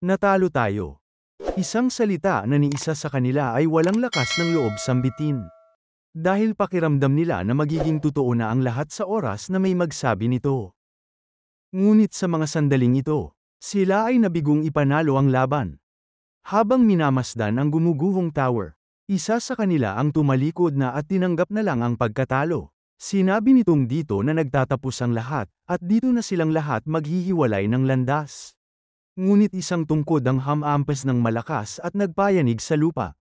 Natalo tayo. Isang salita na ni isa sa kanila ay walang lakas ng loob sambitin. Dahil pakiramdam nila na magiging totoo na ang lahat sa oras na may magsabi nito. Ngunit sa mga sandaling ito, sila ay nabigong ipanalo ang laban. Habang minamasdan ang gumuguhong tower, isa sa kanila ang tumalikod na at tinanggap na lang ang pagkatalo. Sinabi nitong dito na nagtatapos ang lahat, at dito na silang lahat maghihiwalay ng landas. Ngunit isang tungkod ang hamampas ng malakas at nagpayanig sa lupa.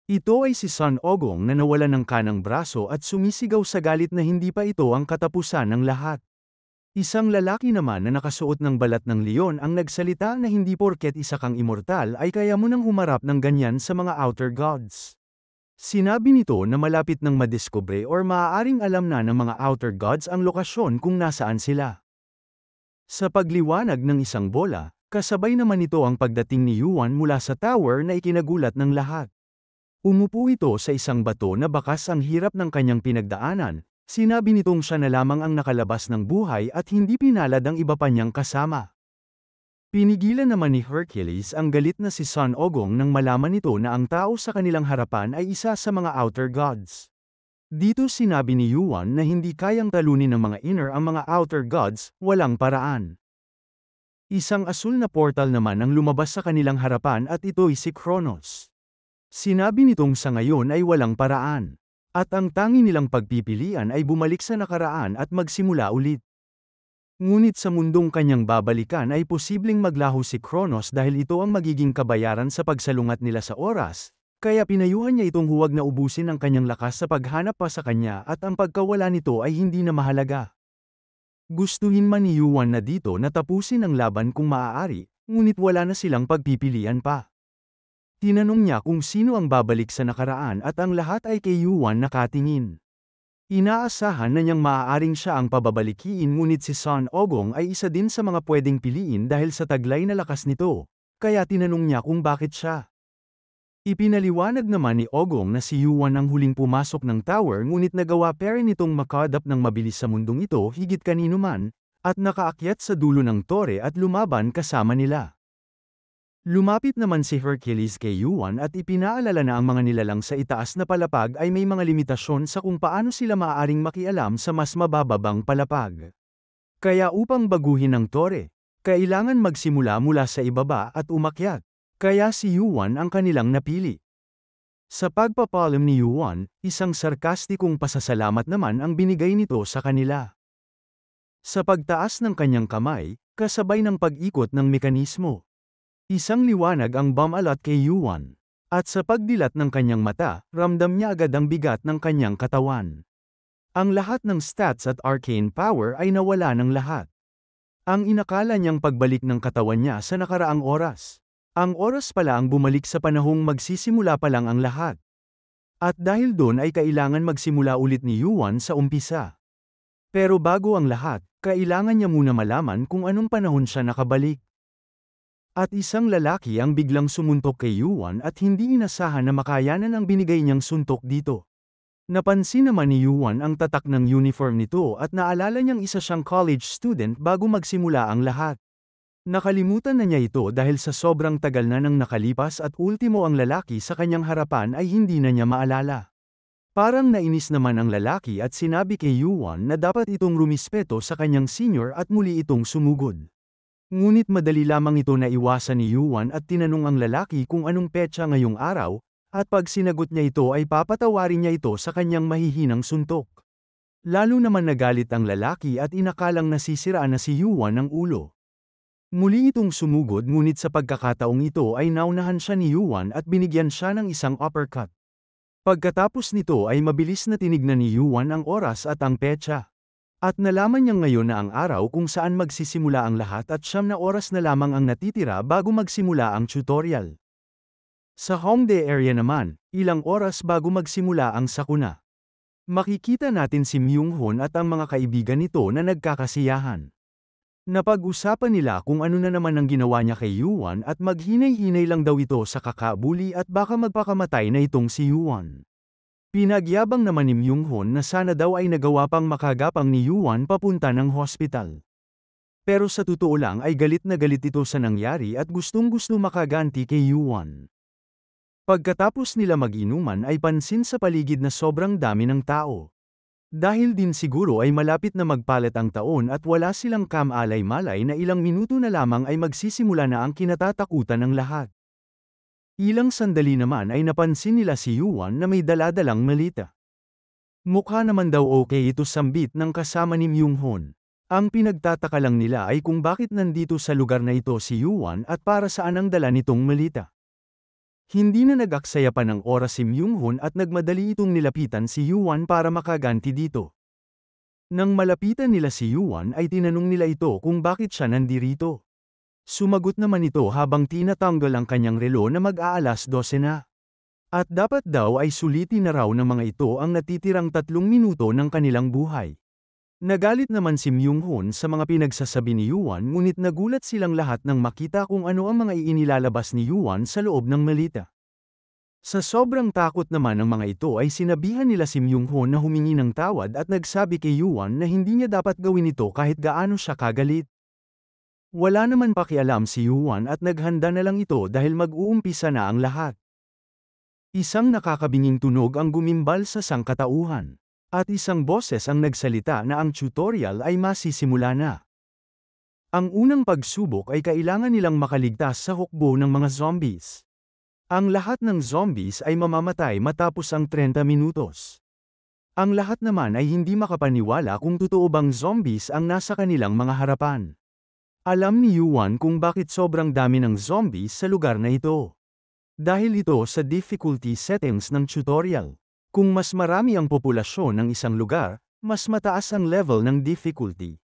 Ito ay si Sun Ogong na nawalan ng kanang braso at sumisigaw sa galit na hindi pa ito ang katapusan ng lahat. Isang lalaki naman na nakasuot ng balat ng leon ang nagsalita na hindi porket isa kang immortal ay kaya mo nang humarap ng ganyan sa mga outer gods. Sinabi nito na malapit nang madiskubre or maaaring alam na ng mga outer gods ang lokasyon kung nasaan sila. Sa pagliwanag ng isang bola, kasabay naman ito ang pagdating ni Yuan mula sa tower na ikinagulat ng lahat. Umupo ito sa isang bato na bakas ang hirap ng kanyang pinagdaanan, sinabi nitong siya na lamang ang nakalabas ng buhay at hindi pinalad ang iba pa niyang kasama. Pinigilan naman ni Hercules ang galit na si Sun Ogong nang malaman nito na ang tao sa kanilang harapan ay isa sa mga outer gods. Dito sinabi ni Yuan na hindi kayang talunin ng mga inner ang mga outer gods, walang paraan. Isang asul na portal naman ang lumabas sa kanilang harapan at ito'y si Kronos. Sinabi nitong sa ngayon ay walang paraan. At ang tangi nilang pagpipilian ay bumalik sa nakaraan at magsimula ulit. Ngunit sa mundong kanyang babalikan ay posibleng maglaho si Kronos dahil ito ang magiging kabayaran sa pagsalungat nila sa oras, kaya pinayuhan niya itong huwag na ubusin ang kanyang lakas sa paghanap pa sa kanya at ang pagkawala nito ay hindi na mahalaga. Gustuhin man ni Yuan na dito na tapusin ang laban kung maaari, ngunit wala na silang pagpipilian pa. Tinanong niya kung sino ang babalik sa nakaraan at ang lahat ay kay Yuan nakatingin. Inaasahan na niyang maaaring siya ang pababalikiin ngunit si Sun Ogong ay isa din sa mga pwedeng piliin dahil sa taglay na lakas nito, kaya tinanong niya kung bakit siya. Ipinaliwanag naman ni Ogong na si Yuan ang huling pumasok ng tower ngunit nagawa pa rin itong makadap ng mabilis sa mundong ito higit kanino man, at nakaakyat sa dulo ng tore at lumaban kasama nila. Lumapit naman si Hercules kay Yuan at ipinaalala na ang mga nilalang sa itaas na palapag ay may mga limitasyon sa kung paano sila maaaring makialam sa mas mabababang palapag. Kaya upang baguhin ang tore, kailangan magsimula mula sa ibaba at umakyat. Kaya si Yuan ang kanilang napili. Sa pagpapalam ni Yuan, isang sarkastikong pasasalamat naman ang binigay nito sa kanila. Sa pagtaas ng kanyang kamay, kasabay ng pag-ikot ng mekanismo. Isang liwanag ang bumalat kay Yuan. At sa pagdilat ng kanyang mata, ramdam niya agad ang bigat ng kanyang katawan. Ang lahat ng stats at arcane power ay nawala ng lahat. Ang inakala niyang pagbalik ng katawan niya sa nakaraang oras. Ang oras pala ang bumalik sa panahong magsisimula pa lang ang lahat. At dahil doon ay kailangan magsimula ulit ni Yuan sa umpisa. Pero bago ang lahat, kailangan niya muna malaman kung anong panahon siya nakabalik. At isang lalaki ang biglang sumuntok kay Yuan at hindi inasahan na makayanan ang binigay niyang suntok dito. Napansin naman ni Yuan ang tatak ng uniform nito at naalala niyang isa siyang college student bago magsimula ang lahat. Nakalimutan na niya ito dahil sa sobrang tagal na nang nakalipas at ultimo ang lalaki sa kanyang harapan ay hindi na niya maalala. Parang nainis naman ang lalaki at sinabi kay Yuan na dapat itong rumispeto sa kanyang senior at muli itong sumugod. Ngunit madali lamang ito na iwasan ni Yuan at tinanong ang lalaki kung anong petsa ngayong araw, at pag sinagot niya ito ay papatawarin niya ito sa kanyang mahihinang suntok. Lalo naman nagalit ang lalaki at inakalang nasisiraan na si Yuan ng ulo. Muli itong sumugod ngunit sa pagkakataong ito ay naunahan siya ni Yuan at binigyan siya ng isang uppercut. Pagkatapos nito ay mabilis na tinignan ni Yuan ang oras at ang petsa. At nalaman niya ngayon na ang araw kung saan magsisimula ang lahat at 9 na oras na lamang ang natitira bago magsimula ang tutorial. Sa Hongdae area naman, ilang oras bago magsimula ang sakuna. Makikita natin si Myung-hun at ang mga kaibigan nito na nagkakasiyahan. Napag-usapan nila kung ano na naman ang ginawa niya kay Yuan at maghinay-hinay lang daw ito sa kakabuli at baka magpakamatay na itong si Yuan. Pinagyabang naman ni Myung-hun na sana daw ay nagawa pang makagapang ni Yuan papunta ng hospital. Pero sa totoo lang ay galit na galit ito sa nangyari at gustong-gusto makaganti kay Yuan. Pagkatapos nila mag-inuman ay pansin sa paligid na sobrang dami ng tao. Dahil din siguro ay malapit na magpalit ang taon at wala silang kamalay-malay na ilang minuto na lamang ay magsisimula na ang kinatatakutan ng lahat. Ilang sandali naman ay napansin nila si Yuan na may daladalang malita. Mukha naman daw okay ito sambit ng kasama ni Myung-hun. Ang pinagtataka lang nila ay kung bakit nandito sa lugar na ito si Yuan at para saan ang dala nitong malita. Hindi na nag-aksaya pa ng oras si Myung-hun at nagmadali itong nilapitan si Yuan para makaganti dito. Nang malapitan nila si Yuan ay tinanong nila ito kung bakit siya nandirito. Sumagot naman ito habang tinatanggal ang kanyang relo na mag-aalas 12 na. At dapat daw ay sulitin na raw ng mga ito ang natitirang 3 minuto ng kanilang buhay. Nagalit naman si Myung-hun sa mga pinagsasabi ni Yuan ngunit nagulat silang lahat nang makita kung ano ang mga inilalabas ni Yuan sa loob ng malita. Sa sobrang takot naman ng mga ito ay sinabihan nila si Myung-hun na humingi ng tawad at nagsabi kay Yuan na hindi niya dapat gawin ito kahit gaano siya kagalit. Wala naman pakialam si Yuan at naghanda na lang ito dahil mag-uumpisa na ang lahat. Isang nakakabinging tunog ang gumimbal sa sangkatauhan. At isang boses ang nagsalita na ang tutorial ay masisimula na. Ang unang pagsubok ay kailangan nilang makaligtas sa hukbo ng mga zombies. Ang lahat ng zombies ay mamamatay matapos ang 30 minutos. Ang lahat naman ay hindi makapaniwala kung totoo bang zombies ang nasa kanilang mga harapan. Alam ni Yuan kung bakit sobrang dami ng zombies sa lugar na ito. Dahil ito sa difficulty settings ng tutorial. Kung mas marami ang populasyon ng isang lugar, mas mataas ang level ng difficulty.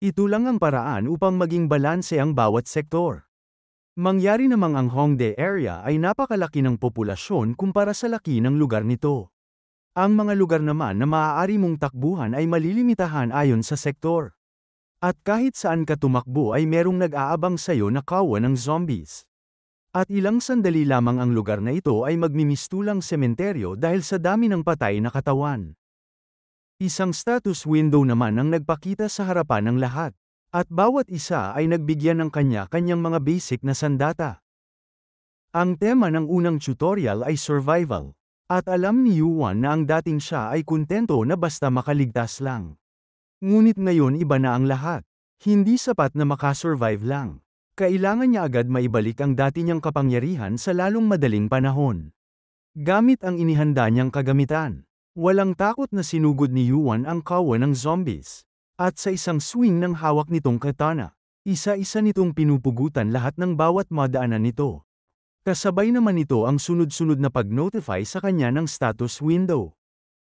Ito lang ang paraan upang maging balanse ang bawat sektor. Mangyari namang ang Hongdae area ay napakalaki ng populasyon kumpara sa laki ng lugar nito. Ang mga lugar naman na maaari mong takbuhan ay malilimitahan ayon sa sektor. At kahit saan ka tumakbo ay merong nag-aabang sayo na kawan ng zombies. At ilang sandali lamang ang lugar na ito ay magmimistulang sementeryo dahil sa dami ng patay na katawan. Isang status window naman ang nagpakita sa harapan ng lahat. At bawat isa ay nagbigyan ng kanya-kanyang mga basic na sandata. Ang tema ng unang tutorial ay survival. At alam ni Yuan na ang dating siya ay kontento na basta makaligtas lang. Ngunit ngayon iba na ang lahat. Hindi sapat na makasurvive lang. Kailangan niya agad maibalik ang dati niyang kapangyarihan sa lalong madaling panahon. Gamit ang inihanda niyang kagamitan. Walang takot na sinugod ni Yuan ang kawan ng zombies. At sa isang swing ng hawak nitong katana, isa-isa nitong pinupugutan lahat ng bawat madaanan nito. Kasabay naman ito ang sunod-sunod na pag-notify sa kanya ng status window.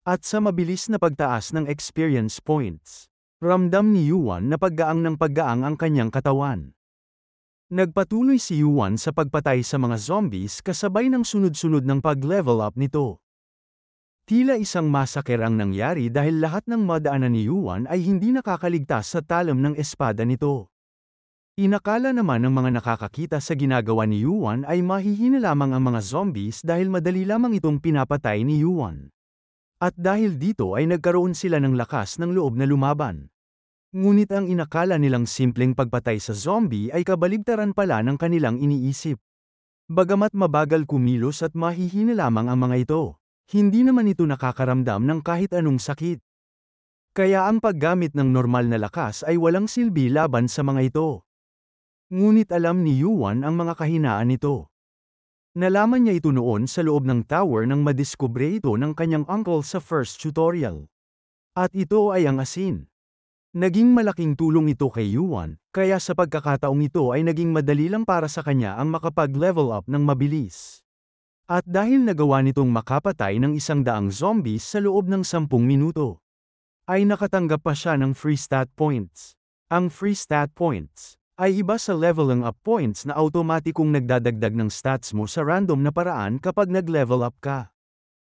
At sa mabilis na pagtaas ng experience points, ramdam ni Yuan na paggaang ng paggaang ang kanyang katawan. Nagpatuloy si Yuan sa pagpatay sa mga zombies kasabay ng sunod-sunod ng pag-level up nito. Tila isang masaker ang nangyari dahil lahat ng madaanan ni Yuan ay hindi nakakaligtas sa talam ng espada nito. Inakala naman ng mga nakakakita sa ginagawa ni Yuan ay mahihina lamang ang mga zombies dahil madali lamang itong pinapatay ni Yuan. At dahil dito ay nagkaroon sila ng lakas ng loob na lumaban. Ngunit ang inakala nilang simpleng pagpatay sa zombie ay kabaligtaran pala ng kanilang iniisip. Bagamat mabagal kumilos at mahihina lamang ang mga ito, hindi naman ito nakakaramdam ng kahit anong sakit. Kaya ang paggamit ng normal na lakas ay walang silbi laban sa mga ito. Ngunit alam ni Yuan ang mga kahinaan nito. Nalaman niya ito noon sa loob ng tower nang madiskubre ito ng kanyang uncle sa first tutorial. At ito ay ang asin. Naging malaking tulong ito kay Yuan, kaya sa pagkakataong ito ay naging madali lang para sa kanya ang makapag-level up ng mabilis. At dahil nagawa nitong makapatay ng 100 zombies sa loob ng 10 minuto, ay nakatanggap pa siya ng free stat points. Ang free stat points ay iba sa leveling up points na automatikong nagdadagdag ng stats mo sa random na paraan kapag nag-level up ka.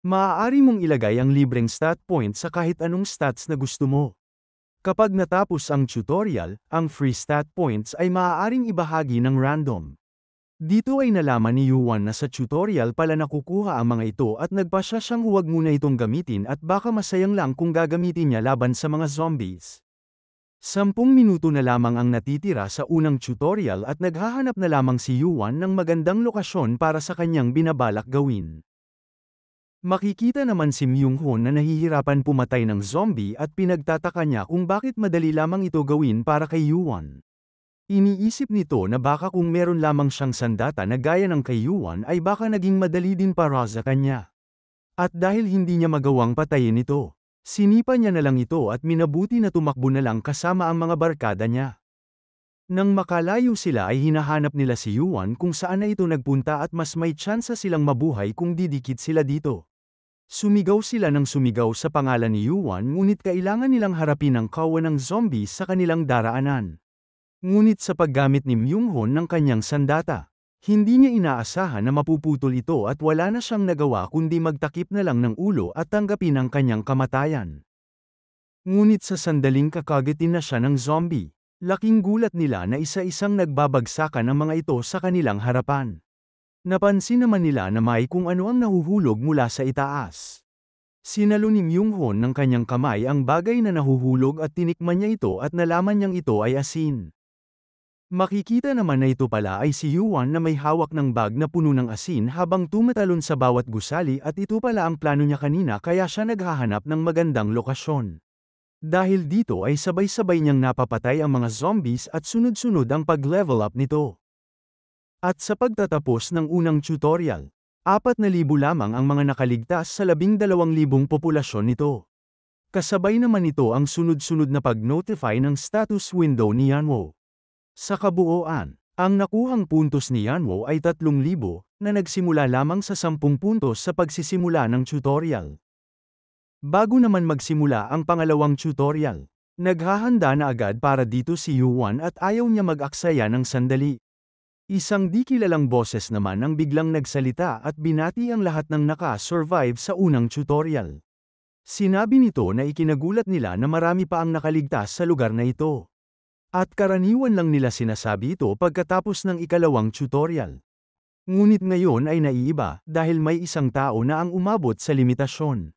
Maaari mong ilagay ang libreng stat points sa kahit anong stats na gusto mo. Kapag natapos ang tutorial, ang free stat points ay maaaring ibahagi ng random. Dito ay nalaman ni Yuan na sa tutorial pala nakukuha ang mga ito at nagpasya siyang huwag muna itong gamitin at baka masayang lang kung gagamitin niya laban sa mga zombies. 10 minuto na lamang ang natitira sa unang tutorial at naghahanap na lamang si Yuan ng magandang lokasyon para sa kanyang binabalak gawin. Makikita naman si Myung-hoon na nahihirapan pumatay ng zombie at pinagtataka niya kung bakit madali lamang ito gawin para kay Yuan. Iniisip nito na baka kung meron lamang siyang sandata na gaya ng kay Yuan ay baka naging madali din para sa kanya. At dahil hindi niya magawang patayin ito, sinipa niya na lang ito at minabuti na tumakbo na lang kasama ang mga barkada niya. Nang makalayo sila ay hinahanap nila si Yuan kung saan na ito nagpunta at mas may tsansa silang mabuhay kung didikit sila dito. Sumigaw sila ng sumigaw sa pangalan ni Yuan ngunit kailangan nilang harapin ang kawan ng zombies sa kanilang daraanan. Ngunit sa paggamit ni Myung-hoon ng kanyang sandata, hindi niya inaasahan na mapuputol ito at wala na siyang nagawa kundi magtakip na lang ng ulo at tanggapin ang kanyang kamatayan. Ngunit sa sandaling kakagitin na siya ng zombie, laking gulat nila na isa-isang nagbabagsakan ang mga ito sa kanilang harapan. Napansin naman nila na may kung ano ang nahuhulog mula sa itaas. Sinalo ni Myung-hoon ng kanyang kamay ang bagay na nahuhulog at tinikman niya ito at nalaman niyang ito ay asin. Makikita naman na ito pala ay si Yuan na may hawak ng bag na puno ng asin habang tumatalon sa bawat gusali at ito pala ang plano niya kanina kaya siya naghahanap ng magandang lokasyon. Dahil dito ay sabay-sabay niyang napapatay ang mga zombies at sunod-sunod ang pag-level up nito. At sa pagtatapos ng unang tutorial, 4,000 lamang ang mga nakaligtas sa 12,000 populasyon nito. Kasabay naman ito ang sunod-sunod na pag-notify ng status window ni Yanwo. Sa kabuuan, ang nakuhang puntos ni Yanwo ay 3,000 na nagsimula lamang sa 10 puntos sa pagsisimula ng tutorial. Bago naman magsimula ang pangalawang tutorial, naghahanda na agad para dito si Yuan at ayaw niya mag-aksaya ng sandali. Isang di kilalang boses naman ang biglang nagsalita at binati ang lahat ng naka-survive sa unang tutorial. Sinabi nito na ikinagulat nila na marami pa ang nakaligtas sa lugar na ito. At karaniwan lang nila sinasabi ito pagkatapos ng ikalawang tutorial. Ngunit ngayon ay naiiba dahil may isang tao na ang umabot sa limitasyon.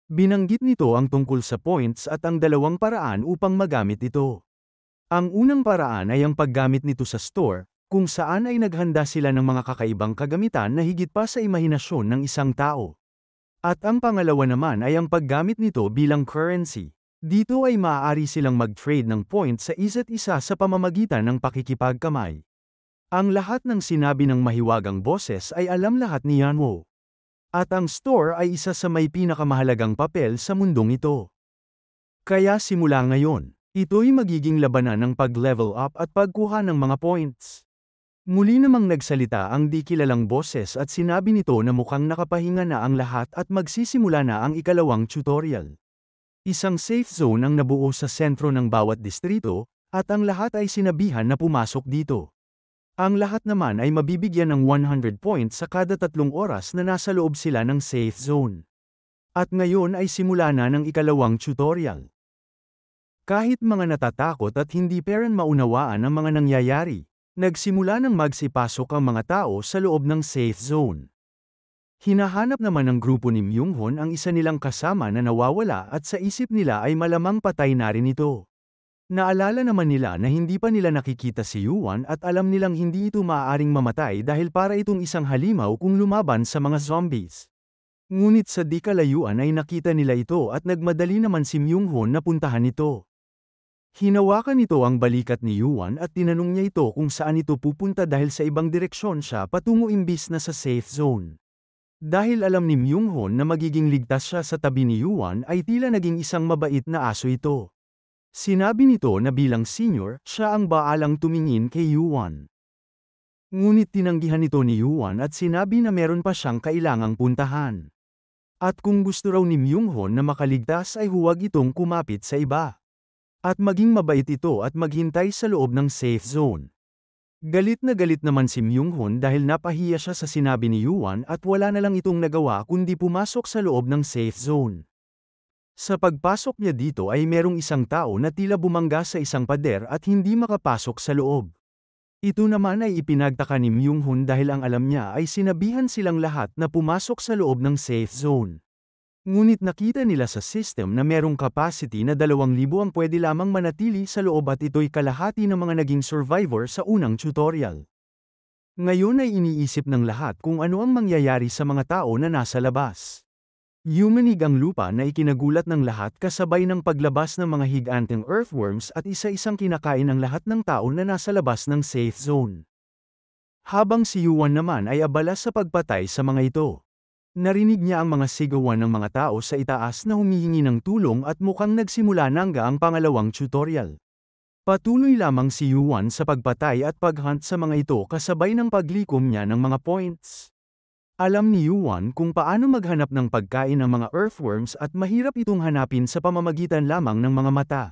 Binanggit nito ang tungkol sa points at ang dalawang paraan upang magamit ito. Ang unang paraan ay ang paggamit nito sa store, kung saan ay naghanda sila ng mga kakaibang kagamitan na higit pa sa imahinasyon ng isang tao. At ang pangalawa naman ay ang paggamit nito bilang currency. Dito ay maaari silang mag-trade ng points sa isa't isa sa pamamagitan ng pakikipagkamay. Ang lahat ng sinabi ng mahiwagang boses ay alam lahat ni Yanwo. At ang store ay isa sa may pinakamahalagang papel sa mundong ito. Kaya simula ngayon, ito'y magiging labanan ng pag-level up at pagkuha ng mga points. Muli namang nagsalita ang di kilalang boses at sinabi nito na mukhang nakapahinga na ang lahat at magsisimula na ang ikalawang tutorial. Isang safe zone ang nabuo sa sentro ng bawat distrito, at ang lahat ay sinabihan na pumasok dito. Ang lahat naman ay mabibigyan ng 100 points sa kada 3 oras na nasa loob sila ng safe zone. At ngayon ay simula na ng ikalawang tutorial. Kahit mga natatakot at hindi peren maunawaan ang mga nangyayari, nagsimula ng magsipasok ang mga tao sa loob ng safe zone. Hinahanap naman ng grupo ni Myung-hoon ang isa nilang kasama na nawawala at sa isip nila ay malamang patay na rin ito. Naalala naman nila na hindi pa nila nakikita si Yuan at alam nilang hindi ito maaaring mamatay dahil para itong isang halimaw kung lumaban sa mga zombies. Ngunit sa di kalayuan ay nakita nila ito at nagmadali naman si Myung-hoon na puntahan ito. Hinawakan nito ang balikat ni Yuan at tinanong niya ito kung saan ito pupunta dahil sa ibang direksyon siya patungo imbis na sa safe zone. Dahil alam ni Myung-hoon na magiging ligtas siya sa tabi ni Yuan ay tila naging isang mabait na aso ito. Sinabi nito na bilang senior, siya ang baalang tumingin kay Yuan. Ngunit tinanggihan ito ni Yuan at sinabi na meron pa siyang kailangang puntahan. At kung gusto raw ni Myung-hoon na makaligtas ay huwag itong kumapit sa iba. At maging mabait ito at maghintay sa loob ng safe zone. Galit na galit naman si Myung-hoon dahil napahiya siya sa sinabi ni Yuan at wala na lang itong nagawa kundi pumasok sa loob ng safe zone. Sa pagpasok niya dito ay merong isang tao na tila bumangga sa isang pader at hindi makapasok sa loob. Ito naman ay ipinagtaka ni Myung-hoon dahil ang alam niya ay sinabihan silang lahat na pumasok sa loob ng safe zone. Ngunit nakita nila sa system na merong capacity na 2,000 ang pwede lamang manatili sa loob at ito'y kalahati ng mga naging survivor sa unang tutorial. Ngayon ay iniisip ng lahat kung ano ang mangyayari sa mga tao na nasa labas. Yumanig ang lupa na ikinagulat ng lahat kasabay ng paglabas ng mga higanteng earthworms at isa-isang kinakain ang lahat ng tao na nasa labas ng safe zone. Habang si Yuan naman ay abala sa pagpatay sa mga ito. Narinig niya ang mga sigawan ng mga tao sa itaas na humihingi ng tulong at mukhang nagsimula nangga ang pangalawang tutorial. Patuloy lamang si Yuan sa pagpatay at paghunt sa mga ito kasabay ng paglikom niya ng mga points. Alam ni Yuan kung paano maghanap ng pagkain ng mga earthworms at mahirap itong hanapin sa pamamagitan lamang ng mga mata.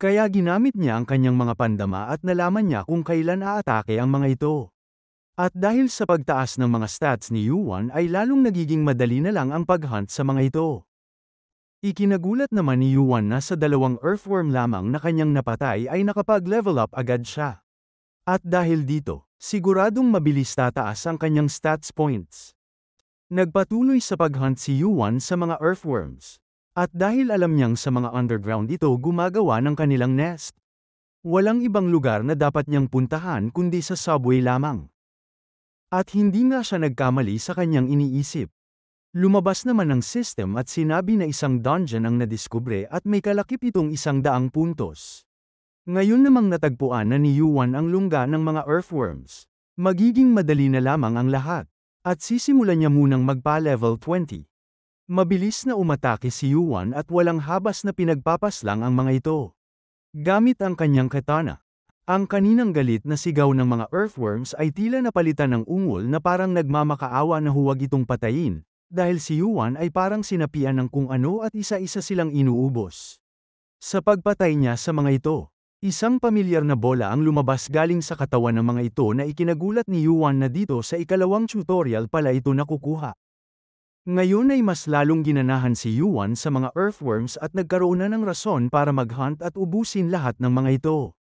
Kaya ginamit niya ang kanyang mga pandama at nalaman niya kung kailan aatake ang mga ito. At dahil sa pagtaas ng mga stats ni Yuan ay lalong nagiging madali na lang ang paghunt sa mga ito. Ikinagulat naman ni Yuan na sa 2 earthworm lamang na kanyang napatay ay nakapag-level up agad siya. At dahil dito, siguradong mabilis tataas ang kanyang stats points. Nagpatuloy sa paghunt si Yuan sa mga earthworms. At dahil alam niyang sa mga underground ito gumagawa ng kanilang nest. Walang ibang lugar na dapat niyang puntahan kundi sa subway lamang. At hindi nga siya nagkamali sa kanyang iniisip. Lumabas naman ang system at sinabi na isang dungeon ang nadiskubre at may kalakip itong 100 puntos. Ngayon namang natagpuan na ni Yuan ang lungga ng mga earthworms. Magiging madali na lamang ang lahat. At sisimulan niya munang magpa-level 20. Mabilis na umatake si Yuan at walang habas na pinagpapaslang ang mga ito. Gamit ang kanyang katana. Ang kaninang galit na sigaw ng mga earthworms ay tila napalitan ng ungol na parang nagmamakaawa na huwag itong patayin, dahil si Yuan ay parang sinapian ng kung ano at isa-isa silang inuubos. Sa pagpatay niya sa mga ito, isang pamilyar na bola ang lumabas galing sa katawan ng mga ito na ikinagulat ni Yuan na dito sa ikalawang tutorial pala ito nakukuha. Ngayon ay mas lalong ginanahan si Yuan sa mga earthworms at nagkaroon na ng rason para maghunt at ubusin lahat ng mga ito.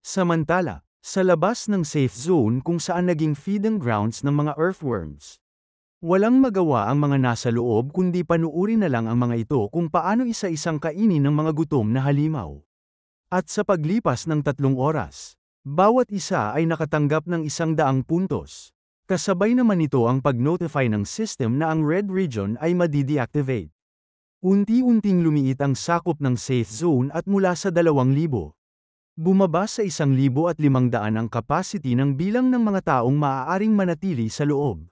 Samantala, sa labas ng safe zone kung saan naging feeding grounds ng mga earthworms. Walang magawa ang mga nasa loob kundi panuurin na lang ang mga ito kung paano isa-isang kainin ng mga gutom na halimaw. At sa paglipas ng 3 oras, bawat isa ay nakatanggap ng 100 puntos. Kasabay naman ito ang pag-notify ng system na ang red region ay madi-deactivate. Unti-unting lumiit ang sakop ng safe zone at mula sa 2,000. Bumaba sa 1,500 ang capacity ng bilang ng mga taong maaaring manatili sa loob.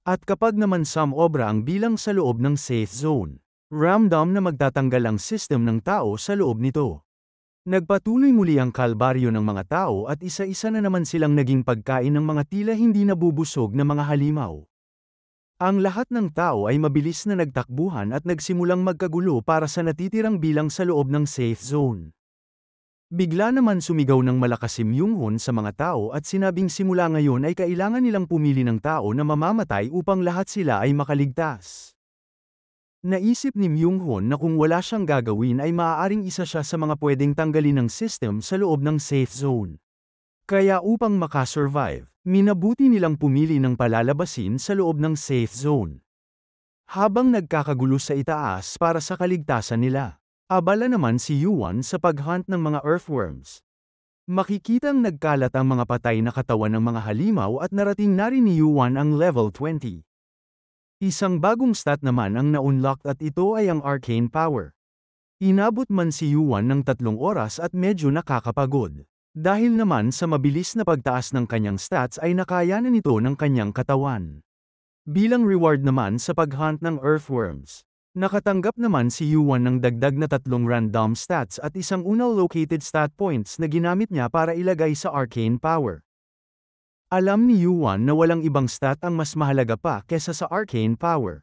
At kapag naman sumobra ang bilang sa loob ng safe zone, ramdam na magtatanggal ang system ng tao sa loob nito. Nagpatuloy muli ang kalbaryo ng mga tao at isa-isa na naman silang naging pagkain ng mga tila hindi nabubusog na mga halimaw. Ang lahat ng tao ay mabilis na nagtakbuhan at nagsimulang magkagulo para sa natitirang bilang sa loob ng safe zone. Bigla naman sumigaw ng malakas si Myunghon sa mga tao at sinabing simula ngayon ay kailangan nilang pumili ng tao na mamamatay upang lahat sila ay makaligtas. Naisip ni Myunghon na kung wala siyang gagawin ay maaaring isa siya sa mga pwedeng tanggalin ng system sa loob ng safe zone. Kaya upang makasurvive, minabuti nilang pumili ng palalabasin sa loob ng safe zone. Habang nagkakagulo sa itaas para sa kaligtasan nila. Abala naman si Yuan sa paghunt ng mga earthworms. Makikitang nagkalat ang mga patay na katawan ng mga halimaw at narating na rin ni Yuan ang level 20. Isang bagong stat naman ang na-unlock at ito ay ang arcane power. Inabot man si Yuan ng 3 oras at medyo nakakapagod. Dahil naman sa mabilis na pagtaas ng kanyang stats ay nakayanan nito ng kanyang katawan. Bilang reward naman sa paghunt ng earthworms. Nakatanggap naman si Yuan ng dagdag na 3 random stats at isang unallocated stat points na ginamit niya para ilagay sa arcane power. Alam ni Yuan na walang ibang stat ang mas mahalaga pa kesa sa arcane power.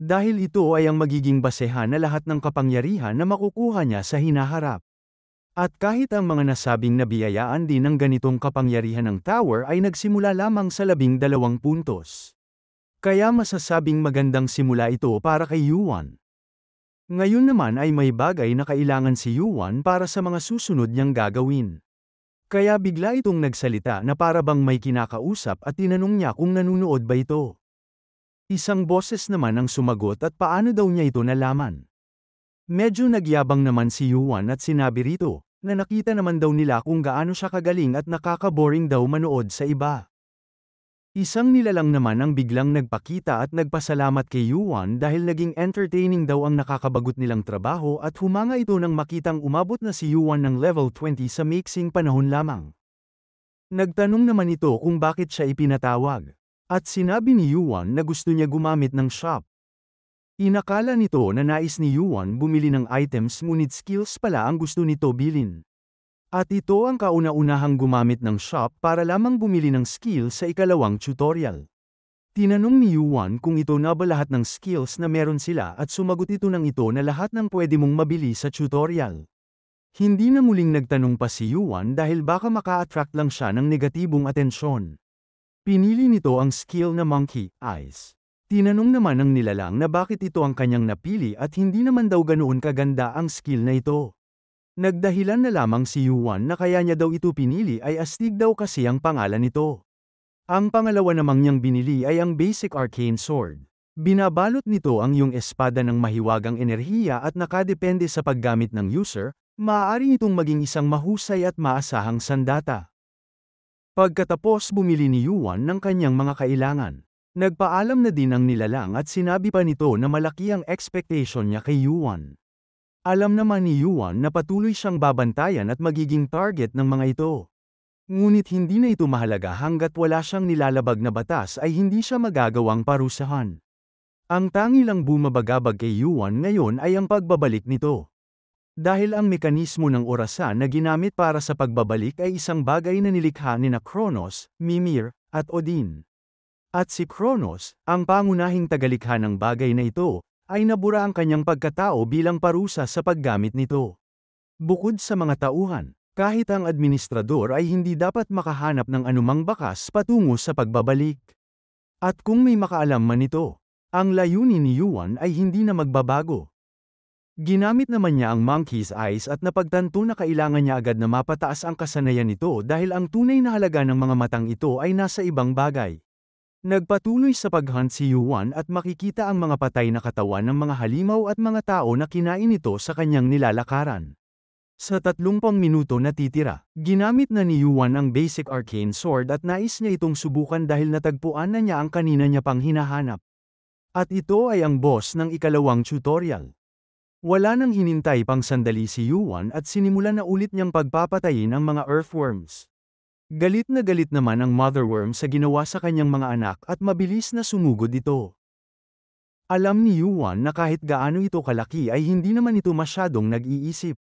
Dahil ito ay ang magiging basehan na lahat ng kapangyarihan na makukuha niya sa hinaharap. At kahit ang mga nasabing nabiyayaan din ng ganitong kapangyarihan ng tower ay nagsimula lamang sa 12 puntos. Kaya masasabing magandang simula ito para kay Yuan. Ngayon naman ay may bagay na kailangan si Yuan para sa mga susunod niyang gagawin. Kaya bigla itong nagsalita na para bang may kinakausap at tinanong niya kung nanunood ba ito. Isang boses naman ang sumagot at paano daw niya ito nalaman. Medyo nagyabang naman si Yuan at sinabi rito, na nakita naman daw nila kung gaano siya kagaling at nakaka-boring daw manood sa iba. Isang nilalang naman ang biglang nagpakita at nagpasalamat kay Yuan dahil naging entertaining daw ang nakakabagot nilang trabaho at humanga ito nang makitang umabot na si Yuan ng level 20 sa maiksing panahon lamang. Nagtanong naman ito kung bakit siya ipinatawag. At sinabi ni Yuan na gusto niya gumamit ng shop. Inakala nito na nais ni Yuan bumili ng items ngunit skills pala ang gusto nito bilhin. At ito ang kauna-unahang gumamit ng shop para lamang bumili ng skill sa ikalawang tutorial. Tinanong ni Yuan kung ito na ba lahat ng skills na meron sila at sumagot ito ng ito na lahat ng pwede mong mabili sa tutorial. Hindi na muling nagtanong pa si Yuan dahil baka maka-attract lang siya ng negatibong atensyon. Pinili nito ang skill na Monkey Eyes. Tinanong naman ng nilalang na bakit ito ang kanyang napili at hindi naman daw ganoon kaganda ang skill na ito. Nagdahilan na lamang si Yuan na kaya niya daw ito pinili ay astig daw kasi ang pangalan nito. Ang pangalawa namang niyang binili ay ang Basic Arcane Sword. Binabalot nito ang iyong espada ng mahiwagang enerhiya at nakadepende sa paggamit ng user, maaari itong maging isang mahusay at maasahang sandata. Pagkatapos bumili ni Yuan ng kanyang mga kailangan, nagpaalam na din ang nilalang at sinabi pa nito na malaki ang expectation niya kay Yuan. Alam naman ni Yuan na patuloy siyang babantayan at magiging target ng mga ito. Ngunit hindi na ito mahalaga hanggat wala siyang nilalabag na batas ay hindi siya magagawang parusahan. Ang tangi lang bumabagabag kay Yuan ngayon ay ang pagbabalik nito. Dahil ang mekanismo ng orasan na ginamit para sa pagbabalik ay isang bagay na nilikha ni Kronos, Mimir, at Odin. At si Kronos, ang pangunahing tagalikha ng bagay na ito, ay nabura ang kanyang pagkatao bilang parusa sa paggamit nito. Bukod sa mga tauhan, kahit ang administrador ay hindi dapat makahanap ng anumang bakas patungo sa pagbabalik. At kung may makaalam man ito, ang layunin ni Yuan ay hindi na magbabago. Ginamit naman niya ang Monkey's Eyes at napagtanto na kailangan niya agad na mapataas ang kasanayan nito dahil ang tunay na halaga ng mga matang ito ay nasa ibang bagay. Nagpatuloy sa paghunt si Yuan at makikita ang mga patay na katawan ng mga halimaw at mga tao na kinain ito sa kanyang nilalakaran. Sa 30 minuto na titira, ginamit na ni Yuan ang Basic Arcane Sword at nais niya itong subukan dahil natagpuan na niya ang kanina niya pang hinahanap. At ito ay ang boss ng ikalawang tutorial. Wala nang hinintay pang sandali si Yuan at sinimulan na ulit niyang pagpapatayin ang mga earthworms. Galit na galit naman ang motherworm sa ginawa sa kanyang mga anak at mabilis na sumugod ito. Alam ni Yuan na kahit gaano ito kalaki ay hindi naman ito masyadong nag-iisip.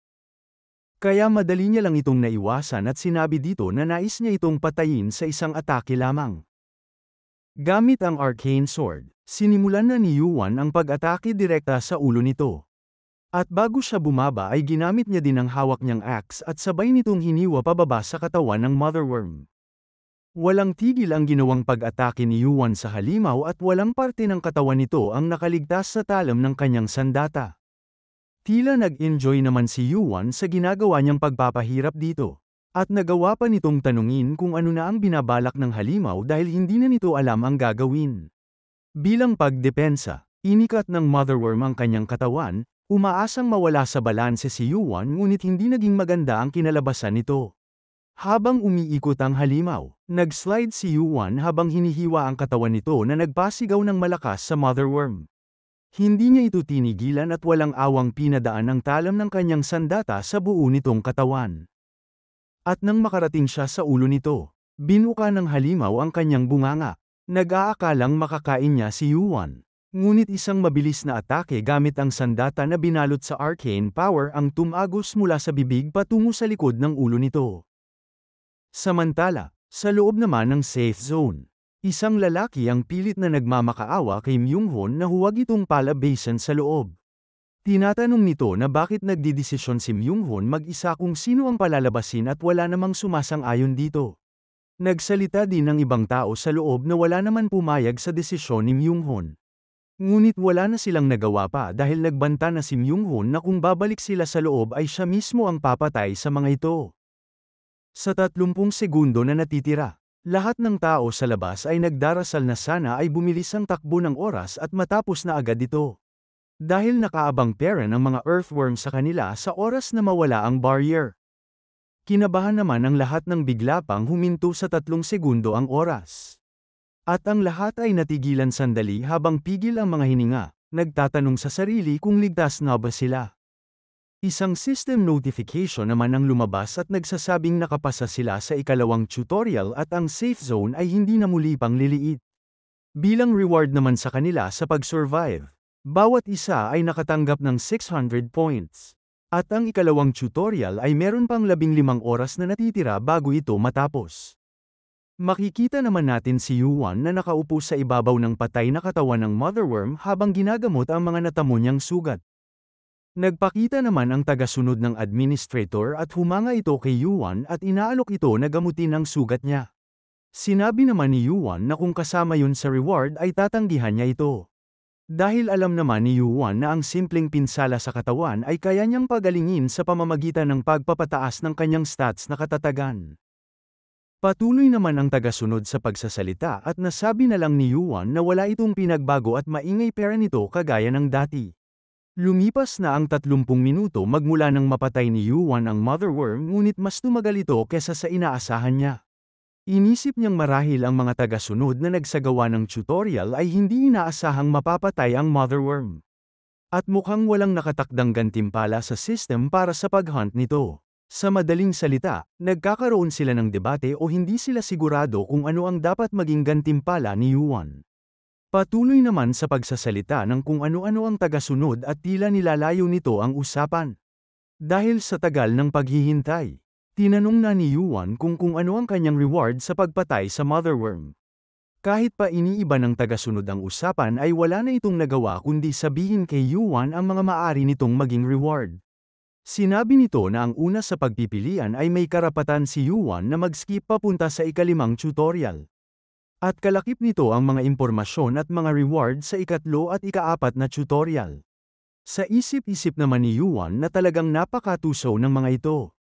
Kaya madali niya lang itong naiwasan at sinabi dito na nais niya itong patayin sa isang atake lamang. Gamit ang Arcane Sword, sinimulan na ni Yuan ang pag-atake direkta sa ulo nito. At bago siya bumaba ay ginamit niya din ang hawak niyang axe at sabay nitong hiniwa pababa sa katawan ng motherworm. Walang tigil ang ginawang pag-atake ni Yuan sa halimaw at walang parte ng katawan nito ang nakaligtas sa talam ng kanyang sandata. Tila nag-enjoy naman si Yuan sa ginagawa niyang pagpapahirap dito. At nagawa pa nitong tanungin kung ano na ang binabalak ng halimaw dahil hindi na nito alam ang gagawin. Bilang pagdepensa, inikat ng motherworm ang kanyang katawan, umaasang mawala sa balanse si Yuan ngunit hindi naging maganda ang kinalabasan nito. Habang umiikot ang halimaw, nag-slide si Yuan habang hinihiwa ang katawan nito na nagpasigaw ng malakas sa motherworm. Hindi niya ito tinigilan at walang awang pinadaan ang talam ng kanyang sandata sa buo nitong katawan. At nang makarating siya sa ulo nito, binuka ng halimaw ang kanyang bunganga. Nag-aakalang makakain niya si Yuan. Ngunit isang mabilis na atake gamit ang sandata na binalot sa arcane power ang tumagos mula sa bibig patungo sa likod ng ulo nito. Samantala, sa loob naman ng safe zone, isang lalaki ang pilit na nagmamakaawa kay Myunghon na huwag itong palabasin sa loob. Tinatanong nito na bakit nagdidesisyon si Myunghon mag-isa kung sino ang palalabasin at wala namang sumasang-ayon dito. Nagsalita din ng ibang tao sa loob na wala naman pumayag sa desisyon ni Myunghon. Ngunit wala na silang nagawa pa dahil nagbanta na si Myunghon na kung babalik sila sa loob ay siya mismo ang papatay sa mga ito. Sa 30 segundo na natitira, Lahat ng tao sa labas ay nagdarasal na sana ay bumilis ang takbo ng oras at matapos na agad ito. Dahil nakaabang pera ng mga earthworm sa kanila sa oras na mawala ang barrier. Kinabahan naman ang lahat ng bigla pang huminto sa 3 segundo ang oras. At ang lahat ay natigilan sandali habang pigil ang mga hininga, nagtatanong sa sarili kung ligtas na ba sila. Isang system notification naman ang lumabas at nagsasabing nakapasa sila sa ikalawang tutorial at ang safe zone ay hindi na muli pang liliit. Bilang reward naman sa kanila sa pag-survive, bawat isa ay nakatanggap ng 600 points. At ang ikalawang tutorial ay meron pang 15 oras na natitira bago ito matapos. Makikita naman natin si Yuan na nakaupo sa ibabaw ng patay na katawan ng motherworm habang ginagamot ang mga natamo niyang sugat. Nagpakita naman ang tagasunod ng administrator at humanga ito kay Yuan at inaalok ito na gamutin ang sugat niya. Sinabi naman ni Yuan na kung kasama yun sa reward ay tatanggihan niya ito. Dahil alam naman ni Yuan na ang simpleng pinsala sa katawan ay kaya niyang pagalingin sa pamamagitan ng pagpapataas ng kanyang stats na katatagan. Patuloy naman ang tagasunod sa pagsasalita at nasabi na lang ni Yuan na wala itong pinagbago at maingay pera nito kagaya ng dati. Lumipas na ang 30 minuto magmula nang mapatay ni Yuan ang motherworm ngunit mas tumagal ito kesa sa inaasahan niya. Inisip niyang marahil ang mga tagasunod na nagsagawa ng tutorial ay hindi inaasahang mapapatay ang motherworm. At mukhang walang nakatakdang gantimpala sa system para sa pag-hunt nito. Sa madaling salita, nagkakaroon sila ng debate o hindi sila sigurado kung ano ang dapat maging gantimpala ni Yuan. Patuloy naman sa pagsasalita ng kung ano-ano ang tagasunod at tila nilalayo nito ang usapan. Dahil sa tagal ng paghihintay, tinanong na ni Yuan kung ano ang kanyang reward sa pagpatay sa motherworm. Kahit pa iniiba ng tagasunod ang usapan ay wala na itong nagawa kundi sabihin kay Yuan ang mga maaari nitong maging reward. Sinabi nito na ang una sa pagpipilian ay may karapatan si Yuan na mag-skip papunta sa ikalimang tutorial. At kalakip nito ang mga impormasyon at mga reward sa ikatlo at ikaapat na tutorial. Sa isip-isip naman ni Yuan na talagang napakatuso ng mga ito.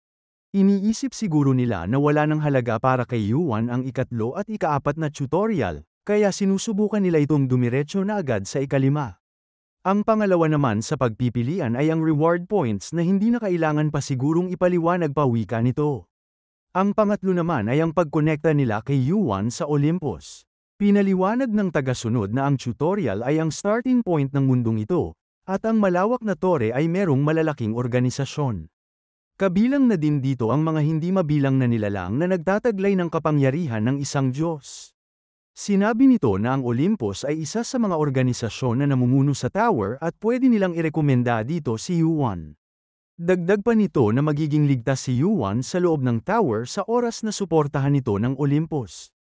Iniisip siguro nila na wala ng halaga para kay Yuan ang ikatlo at ikaapat na tutorial, kaya sinusubukan nila itong dumiretso na agad sa ikalima. Ang pangalawa naman sa pagpipilian ay ang reward points na hindi na kailangan pa sigurong ipaliwanag pa wika nito. Ang pangatlo naman ay ang pagkonekta nila kay Yuan sa Olympus. Pinaliwanag ng tagasunod na ang tutorial ay ang starting point ng mundong ito, at ang malawak na tore ay merong malalaking organisasyon. Kabilang na din dito ang mga hindi mabilang na nilalang na nagtataglay ng kapangyarihan ng isang Diyos. Sinabi nito na ang Olympus ay isa sa mga organisasyon na namumuno sa tower at pwede nilang irekomenda dito si Yuan. Dagdag pa nito na magiging ligtas si Yuan sa loob ng tower sa oras na suportahan nito ng Olympus.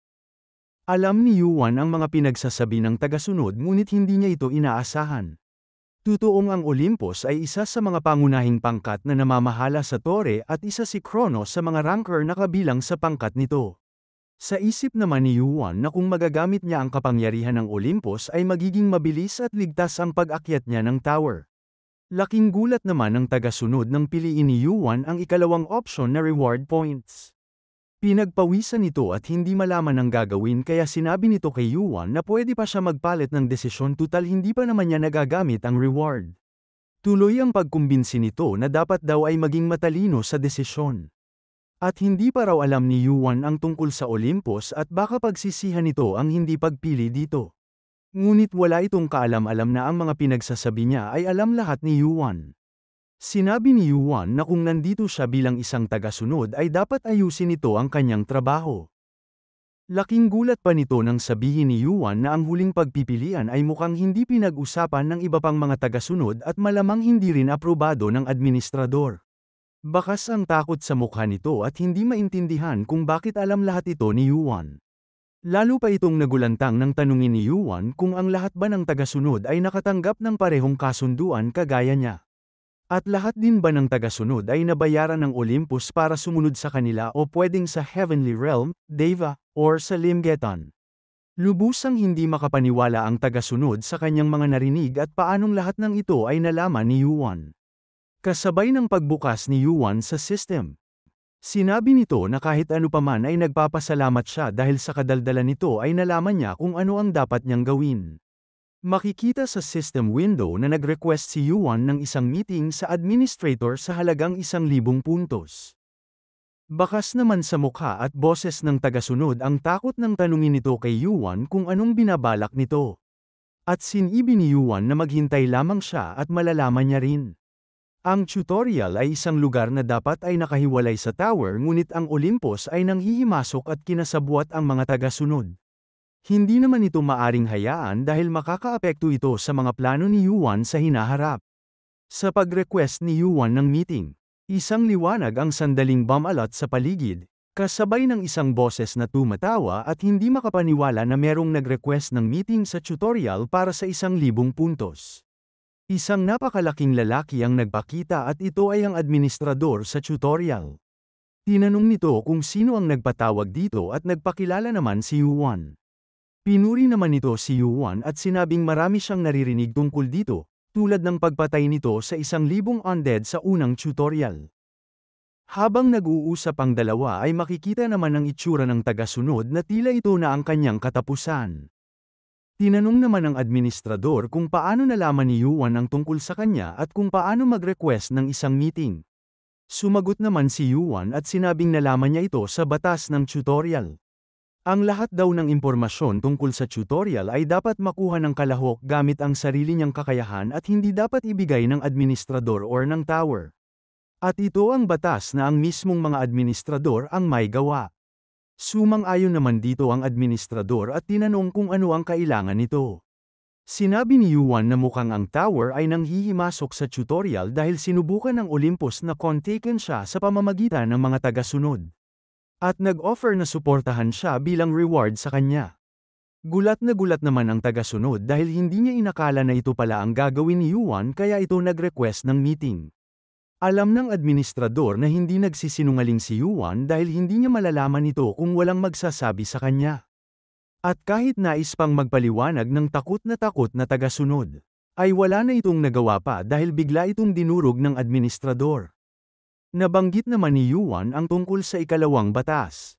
Alam ni Yuan ang mga pinagsasabi ng tagasunod ngunit hindi niya ito inaasahan. Totoong ang Olympus ay isa sa mga pangunahing pangkat na namamahala sa tore at isa si Kronos sa mga ranker na kabilang sa pangkat nito. Sa isip naman ni Yuan na kung magagamit niya ang kapangyarihan ng Olympus ay magiging mabilis at ligtas ang pag-akyat niya ng tower. Laking gulat naman ng tagasunod nang piliin ni Yuan ang ikalawang option na reward points. Pinagpawisan nito at hindi malaman ang gagawin kaya sinabi nito kay Yuan na pwede pa siya magpalit ng desisyon tutal hindi pa naman niya nagagamit ang reward. Tuloy ang pagkumbinsi nito na dapat daw ay maging matalino sa desisyon. At hindi pa raw alam ni Yuan ang tungkol sa Olympus at baka pagsisihan nito ang hindi pagpili dito. Ngunit wala itong kaalam-alam na ang mga pinagsasabi niya ay alam lahat ni Yuan. Sinabi ni Yuan na kung nandito siya bilang isang tagasunod ay dapat ayusin nito ang kanyang trabaho. Laking gulat pa nito nang sabihin ni Yuan na ang huling pagpipilian ay mukhang hindi pinag-usapan ng iba pang mga tagasunod at malamang hindi rin aprobado ng administrador. Bakas ang takot sa mukha nito at hindi maintindihan kung bakit alam lahat ito ni Yuan. Lalo pa itong nagulantang nang tanungin ni Yuan kung ang lahat ba ng tagasunod ay nakatanggap ng parehong kasunduan kagaya niya. At lahat din ba ng tagasunod ay nabayaran ng Olympus para sumunod sa kanila o pwedeng sa Heavenly Realm, Deva, or sa Limgeton. Lubusang hindi makapaniwala ang tagasunod sa kanyang mga narinig at paanong lahat ng ito ay nalaman ni Yuan. Kasabay ng pagbukas ni Yuan sa system. Sinabi nito na kahit ano paman ay nagpapasalamat siya dahil sa kadaldalan nito ay nalaman niya kung ano ang dapat niyang gawin. Makikita sa system window na nag-request si Yuan ng isang meeting sa administrator sa halagang 1,000 puntos. Bakas naman sa mukha at boses ng tagasunod ang takot ng tanungin nito kay Yuan kung anong binabalak nito. At sinibi ni Yuan na maghintay lamang siya at malalaman niya rin. Ang tutorial ay isang lugar na dapat ay nakahiwalay sa tower ngunit ang Olympus ay nanghihimasok at kinasabwat ang mga tagasunod. Hindi naman ito maaring hayaan dahil makakaapekto ito sa mga plano ni Yuan sa hinaharap. Sa pag-request ni Yuan ng meeting, isang liwanag ang sandaling bumalot sa paligid, kasabay ng isang boses na tumatawa at hindi makapaniwala na merong nag-request ng meeting sa tutorial para sa 1,000 puntos. Isang napakalaking lalaki ang nagpakita at ito ay ang administrador sa tutorial. Tinanong nito kung sino ang nagpatawag dito at nagpakilala naman si Yuan. Pinuri naman nito si Yuan at sinabing marami siyang naririnig tungkol dito, tulad ng pagpatay nito sa 1,000 undead sa unang tutorial. Habang nag-uusap ang dalawa ay makikita naman ang itsura ng tagasunod na tila ito na ang kanyang katapusan. Tinanong naman ng administrador kung paano nalaman ni Yuan ang tungkol sa kanya at kung paano mag-request ng isang meeting. Sumagot naman si Yuan at sinabing nalaman niya ito sa batas ng tutorial. Ang lahat daw ng impormasyon tungkol sa tutorial ay dapat makuha ng kalahok gamit ang sarili niyang kakayahan at hindi dapat ibigay ng administrador or ng tower. At ito ang batas na ang mismong mga administrador ang may gawa. Sumang-ayon naman dito ang administrador at tinanong kung ano ang kailangan nito. Sinabi ni Yuan na mukhang ang tower ay nanghihimasok sa tutorial dahil sinubukan ng Olympus na kontakin siya sa pamamagitan ng mga tagasunod. At nag-offer na suportahan siya bilang reward sa kanya. Gulat na gulat naman ang tagasunod dahil hindi niya inakala na ito pala ang gagawin ni Yuan kaya ito nag-request ng meeting. Alam ng administrador na hindi nagsisinungaling si Yuan dahil hindi niya malalaman ito kung walang magsasabi sa kanya. At kahit nais pang magpaliwanag ng takot na tagasunod, ay wala na itong nagawa pa dahil bigla itong dinurog ng administrador. Nabanggit naman ni Yuan ang tungkol sa ikalawang batas.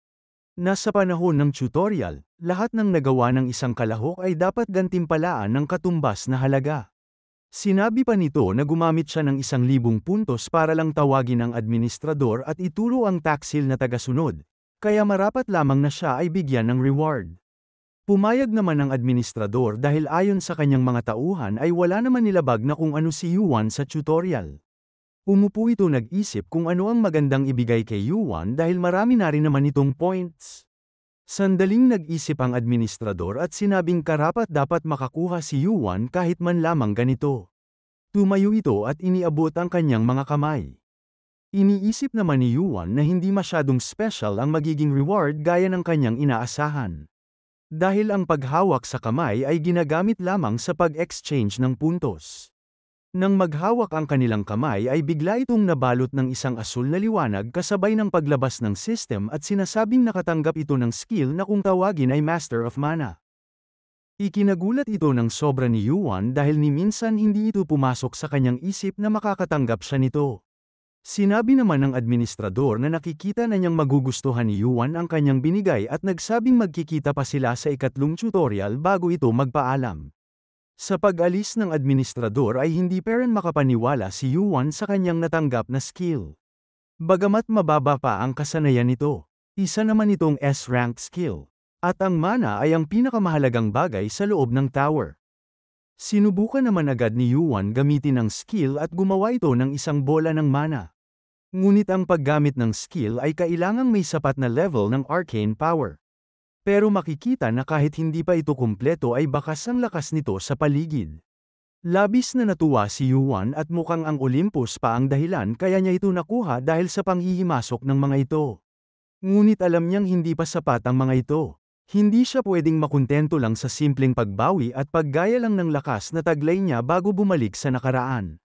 Nasa panahon ng tutorial, lahat ng nagawa ng isang kalahok ay dapat gantimpalaan ng katumbas na halaga. Sinabi pa nito na gumamit siya ng 1,000 puntos para lang tawagin ang administrador at ituro ang taksil na tagasunod, kaya marapat lamang na siya ay bigyan ng reward. Pumayag naman ang administrador dahil ayon sa kanyang mga tauhan ay wala naman nilabag na kung ano si Yuan sa tutorial. Umupo ito nag-isip kung ano ang magandang ibigay kay Yuan dahil marami na rin naman itong points. Sandaling nag-isip ang administrador at sinabing karapat dapat makakuha si Yuan kahit man lamang ganito. Tumayo ito at iniabot ang kanyang mga kamay. Iniisip naman ni Yuan na hindi masyadong special ang magiging reward gaya ng kanyang inaasahan. Dahil ang paghawak sa kamay ay ginagamit lamang sa pag-exchange ng puntos. Nang maghawak ang kanilang kamay ay bigla itong nabalot ng isang asul na liwanag kasabay ng paglabas ng system at sinasabing nakatanggap ito ng skill na kung tawagin ay Master of Mana. Ikinagulat ito ng sobra ni Yuan dahil ni minsan hindi ito pumasok sa kanyang isip na makakatanggap siya nito. Sinabi naman ng administrador na nakikita na niyang magugustuhan ni Yuan ang kanyang binigay at nagsabing magkikita pa sila sa ikatlong tutorial bago ito magpaalam. Sa pag-alis ng administrador ay hindi pa rin makapaniwala si Yuan sa kanyang natanggap na skill. Bagamat mababa pa ang kasanayan nito, isa naman itong S-rank skill. At ang mana ay ang pinakamahalagang bagay sa loob ng tower. Sinubukan naman agad ni Yuan gamitin ang skill at gumawa ito ng isang bola ng mana. Ngunit ang paggamit ng skill ay kailangang may sapat na level ng arcane power. Pero makikita na kahit hindi pa ito kumpleto ay bakas ang lakas nito sa paligid. Labis na natuwa si Yuan at mukhang ang Olympus pa ang dahilan kaya niya ito nakuha dahil sa panghihimasok ng mga ito. Ngunit alam niyang hindi pa sapat ang mga ito. Hindi siya pwedeng makontento lang sa simpleng pagbawi at paggaya lang ng lakas na taglay niya bago bumalik sa nakaraan.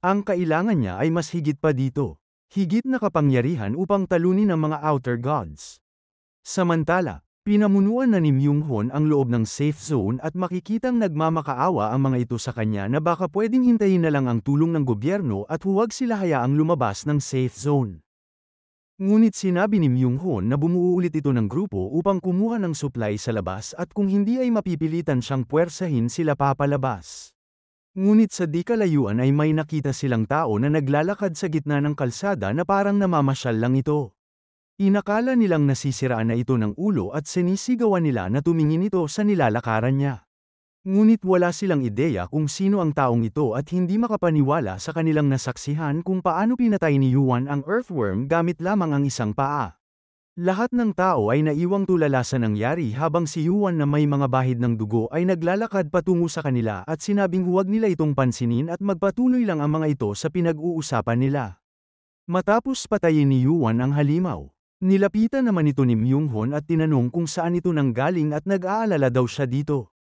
Ang kailangan niya ay mas higit pa dito. Higit na kapangyarihan upang talunin ang mga outer gods. Samantala, pinamunuan na ni Myung-hun ang loob ng safe zone at makikitang nagmamakaawa ang mga ito sa kanya na baka pwedeng hintayin na lang ang tulong ng gobyerno at huwag sila hayaang lumabas ng safe zone. Ngunit sinabi ni Myung-hoon na bumuo ulit ito ng grupo upang kumuha ng supply sa labas at kung hindi ay mapipilitan siyang puwersahin sila papalabas. Ngunit sa di kalayuan ay may nakita silang tao na naglalakad sa gitna ng kalsada na parang namamasyal lang ito. Inakala nilang nasisiraan na ito ng ulo at sinisigawan nila na tumingin ito sa nilalakaran niya. Ngunit wala silang ideya kung sino ang taong ito at hindi makapaniwala sa kanilang nasaksihan kung paano pinatay ni Yuan ang earthworm gamit lamang ang isang paa. Lahat ng tao ay naiwang tulala sa nangyari habang si Yuan na may mga bahid ng dugo ay naglalakad patungo sa kanila at sinabing huwag nila itong pansinin at magpatuloy lang ang mga ito sa pinag-uusapan nila. Matapos patayin ni Yuan ang halimaw, nilapitan naman ito ni Myung-hoon at tinanong kung saan ito nanggaling at nag-aalala daw siya dito.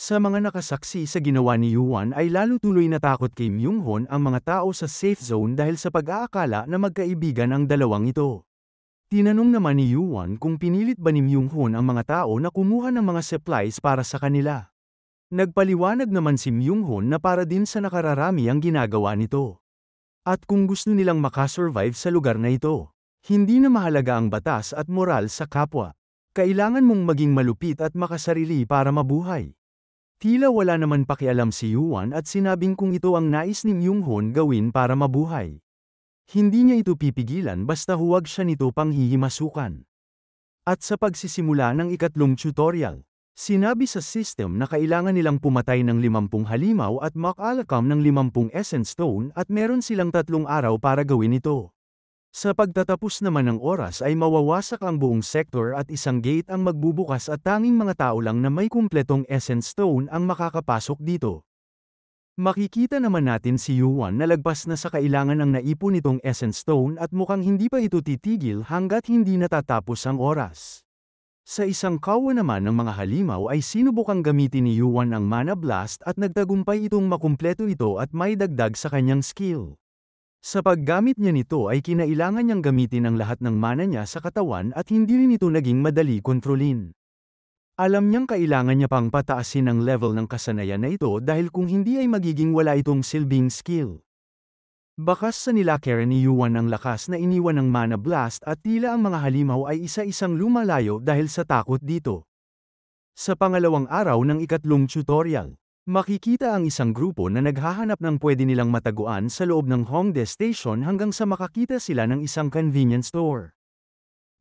Sa mga nakasaksi sa ginawa ni Yuan ay lalo tuloy natakot kay Myung-hoon ang mga tao sa safe zone dahil sa pag-aakala na magkaibigan ang dalawang ito. Tinanong naman ni Yuan kung pinilit ba ni Myung-hoon ang mga tao na kumuha ng mga supplies para sa kanila. Nagpaliwanag naman si Myung-hoon na para din sa nakararami ang ginagawa nito. At kung gusto nilang makasurvive sa lugar na ito, hindi na mahalaga ang batas at moral sa kapwa. Kailangan mong maging malupit at makasarili para mabuhay. Tila wala naman pakialam si Yuan at sinabing kung ito ang nais ni Myung-hoon gawin para mabuhay. Hindi niya ito pipigilan basta huwag siya nito panghihimasukan. At sa pagsisimula ng ikatlong tutorial, sinabi sa system na kailangan nilang pumatay ng 50 halimaw at makalakam ng 50 essence stone at meron silang 3 araw para gawin ito. Sa pagtatapos naman ng oras ay mawawasak ang buong sector at isang gate ang magbubukas at tanging mga tao lang na may kumpletong essence stone ang makakapasok dito. Makikita naman natin si Yuan na lagpas na sa kailangan ng naipon nitong essence stone at mukhang hindi pa ito titigil hanggat hindi natatapos ang oras. Sa isang kawa naman ng mga halimaw ay sinubukang gamitin ni Yuan ang mana blast at nagtagumpay itong makumpleto ito at may dagdag sa kanyang skill. Sa paggamit niya nito ay kinailangan niyang gamitin ang lahat ng mana niya sa katawan at hindi rin ito naging madali kontrolin. Alam niyang kailangan niya pang pataasin ang level ng kasanayan na ito dahil kung hindi ay magiging wala itong silbing skill. Bakas sa nilakaran ni Yuan ang lakas na iniwan ng mana blast at tila ang mga halimaw ay isa-isang lumalayo dahil sa takot dito. Sa pangalawang araw ng ikatlong tutorial, makikita ang isang grupo na naghahanap ng pwede nilang mataguan sa loob ng Hongdae Station hanggang sa makakita sila ng isang convenience store.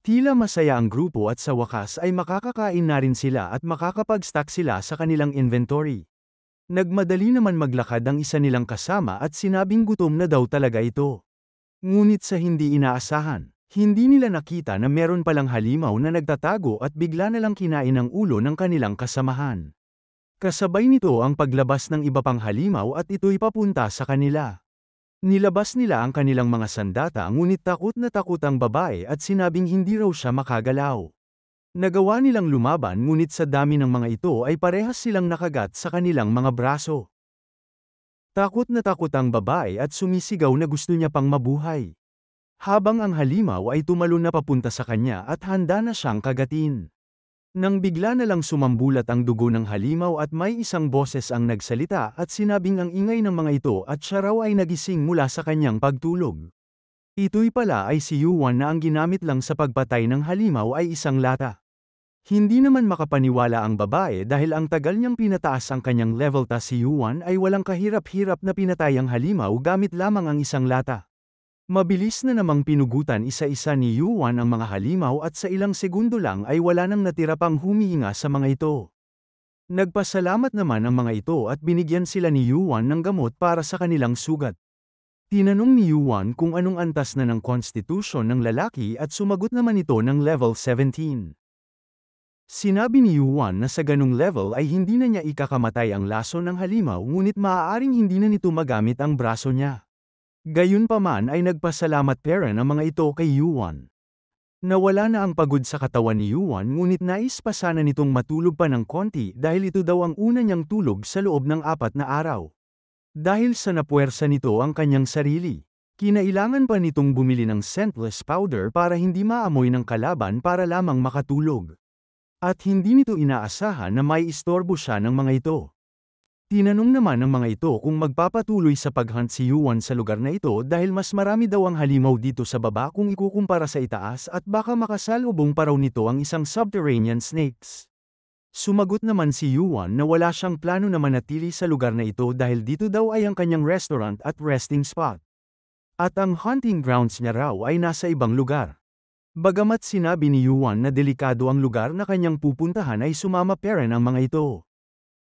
Tila masaya ang grupo at sa wakas ay makakakain na rin sila at makakapag-stock sila sa kanilang inventory. Nagmadali naman maglakad ang isa nilang kasama at sinabing gutom na daw talaga ito. Ngunit sa hindi inaasahan, hindi nila nakita na meron palang halimaw na nagtatago at bigla na lang kinain ang ulo ng kanilang kasamahan. Kasabay nito ang paglabas ng iba pang halimaw at ito'y papunta sa kanila. Nilabas nila ang kanilang mga sandata ngunit takot na takot ang babae at sinabing hindi raw siya makagalaw. Nagawa nilang lumaban ngunit sa dami ng mga ito ay parehas silang nakagat sa kanilang mga braso. Takot na takot ang babae at sumisigaw na gusto niya pang mabuhay. Habang ang halimaw ay tumalon na papunta sa kanya at handa na siyang kagatin. Nang bigla na lang sumambulat ang dugo ng halimaw at may isang boses ang nagsalita at sinabing ang ingay ng mga ito at siya raw ay nagising mula sa kanyang pagtulog. Ito'y pala ay si Yuan na ang ginamit lang sa pagpatay ng halimaw ay isang lata. Hindi naman makapaniwala ang babae dahil ang tagal niyang pinataas ang kanyang level ta si Yuan ay walang kahirap-hirap na pinatay ang halimaw gamit lamang ang isang lata. Mabilis na namang pinugutan isa-isa ni Yuan ang mga halimaw at sa ilang segundo lang ay wala nang natira pang humihinga sa mga ito. Nagpasalamat naman ang mga ito at binigyan sila ni Yuan ng gamot para sa kanilang sugat. Tinanong ni Yuan kung anong antas na ng constitution ng lalaki at sumagot naman ito ng level 17. Sinabi ni Yuan na sa ganung level ay hindi na niya ikakamatay ang laso ng halimaw ngunit maaaring hindi na nito magamit ang braso niya. Gayunpaman ay nagpasalamat pera ng mga ito kay Yuan. Nawala na ang pagod sa katawan ni Yuan ngunit nais pa sana nitong matulog pa ng konti dahil ito daw ang una niyang tulog sa loob ng 4 na araw. Dahil sa napuwersa nito ang kanyang sarili, kinailangan pa nitong bumili ng scentless powder para hindi maamoy ng kalaban para lamang makatulog. At hindi nito inaasahan na may istorbo siya ng mga ito. Tinanong naman ng mga ito kung magpapatuloy sa paghunt si Yuan sa lugar na ito dahil mas marami daw ang halimaw dito sa baba kung ikukumpara sa itaas at baka makasalubong pa raw nito ang isang subterranean snakes. Sumagot naman si Yuan na wala siyang plano na manatili sa lugar na ito dahil dito daw ay ang kanyang restaurant at resting spot. At ang hunting grounds niya raw ay nasa ibang lugar. Bagamat sinabi ni Yuan na delikado ang lugar na kanyang pupuntahan ay sumama pa rin ang mga ito.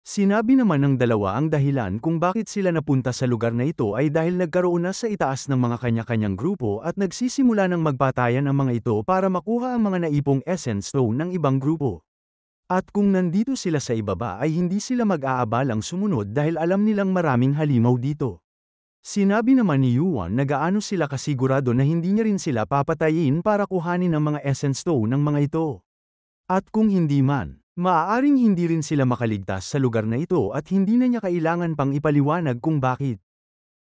Sinabi naman ng dalawa ang dahilan kung bakit sila napunta sa lugar na ito ay dahil nagkaroon na sa itaas ng mga kanya-kanyang grupo at nagsisimula ng magpatayan ang mga ito para makuha ang mga naipong essence stone ng ibang grupo. At kung nandito sila sa ibaba ay hindi sila mag-aabalang sumunod dahil alam nilang maraming halimaw dito. Sinabi naman ni Yuan na gaano sila kasigurado na hindi niya rin sila papatayin para kuhanin ang mga essence stone ng mga ito. At kung hindi man, maaaring hindi rin sila makaligtas sa lugar na ito at hindi na niya kailangan pang ipaliwanag kung bakit.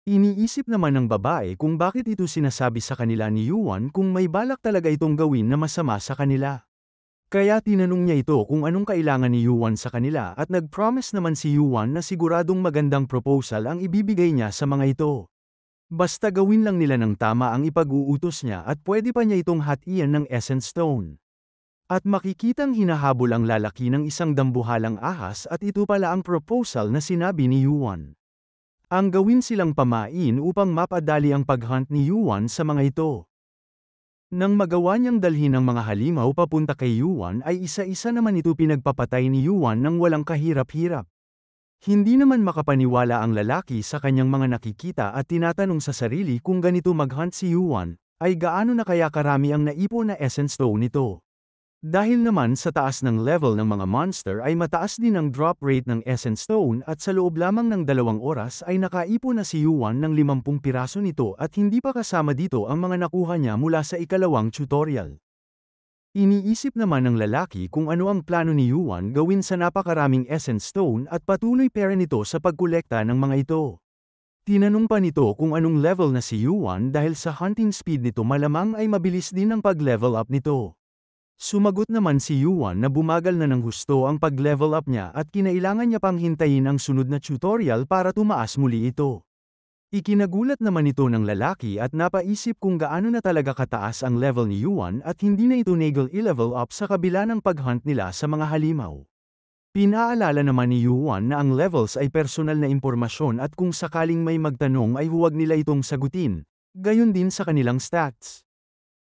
Iniisip naman ng babae kung bakit ito sinasabi sa kanila ni Yuan kung may balak talaga itong gawin na masama sa kanila. Kaya tinanong niya ito kung anong kailangan ni Yuan sa kanila at nag-promise naman si Yuan na siguradong magandang proposal ang ibibigay niya sa mga ito. Basta gawin lang nila ng tama ang ipag-uutos niya at pwede pa niya itong hatian ng essence stone. At makikitang hinahabol ang lalaki ng isang dambuhalang ahas at ito pala ang proposal na sinabi ni Yuan. Ang gawin silang pamain upang mapadali ang paghunt ni Yuan sa mga ito. Nang magawa niyang dalhin ang mga halimaw papunta kay Yuan ay isa-isa naman ito pinagpapatay ni Yuan ng walang kahirap-hirap. Hindi naman makapaniwala ang lalaki sa kanyang mga nakikita at tinatanong sa sarili kung ganito maghunt si Yuan, ay gaano na kaya karami ang naipon na essence stone nito. Dahil naman sa taas ng level ng mga monster ay mataas din ang drop rate ng essence stone at sa loob lamang ng 2 oras ay nakaipon na si Yuan ng 50 piraso nito at hindi pa kasama dito ang mga nakuha niya mula sa ikalawang tutorial. Iniisip naman ng lalaki kung ano ang plano ni Yuan gawin sa napakaraming essence stone at patuloy pa rin ito sa pagkolekta ng mga ito. Tinanong pa nito kung anong level na si Yuan dahil sa hunting speed nito malamang ay mabilis din ang pag-level up nito. Sumagot naman si Yuan na bumagal na ng husto ang pag-level up niya at kinailangan niya pang hintayin ang sunod na tutorial para tumaas muli ito. Ikinagulat naman ito ng lalaki at napaisip kung gaano na talaga kataas ang level ni Yuan at hindi na ito nagel i-level up sa kabila ng pag-hunt nila sa mga halimaw. Pinaalala naman ni Yuan na ang levels ay personal na impormasyon at kung sakaling may magtanong ay huwag nila itong sagutin, gayon din sa kanilang stats.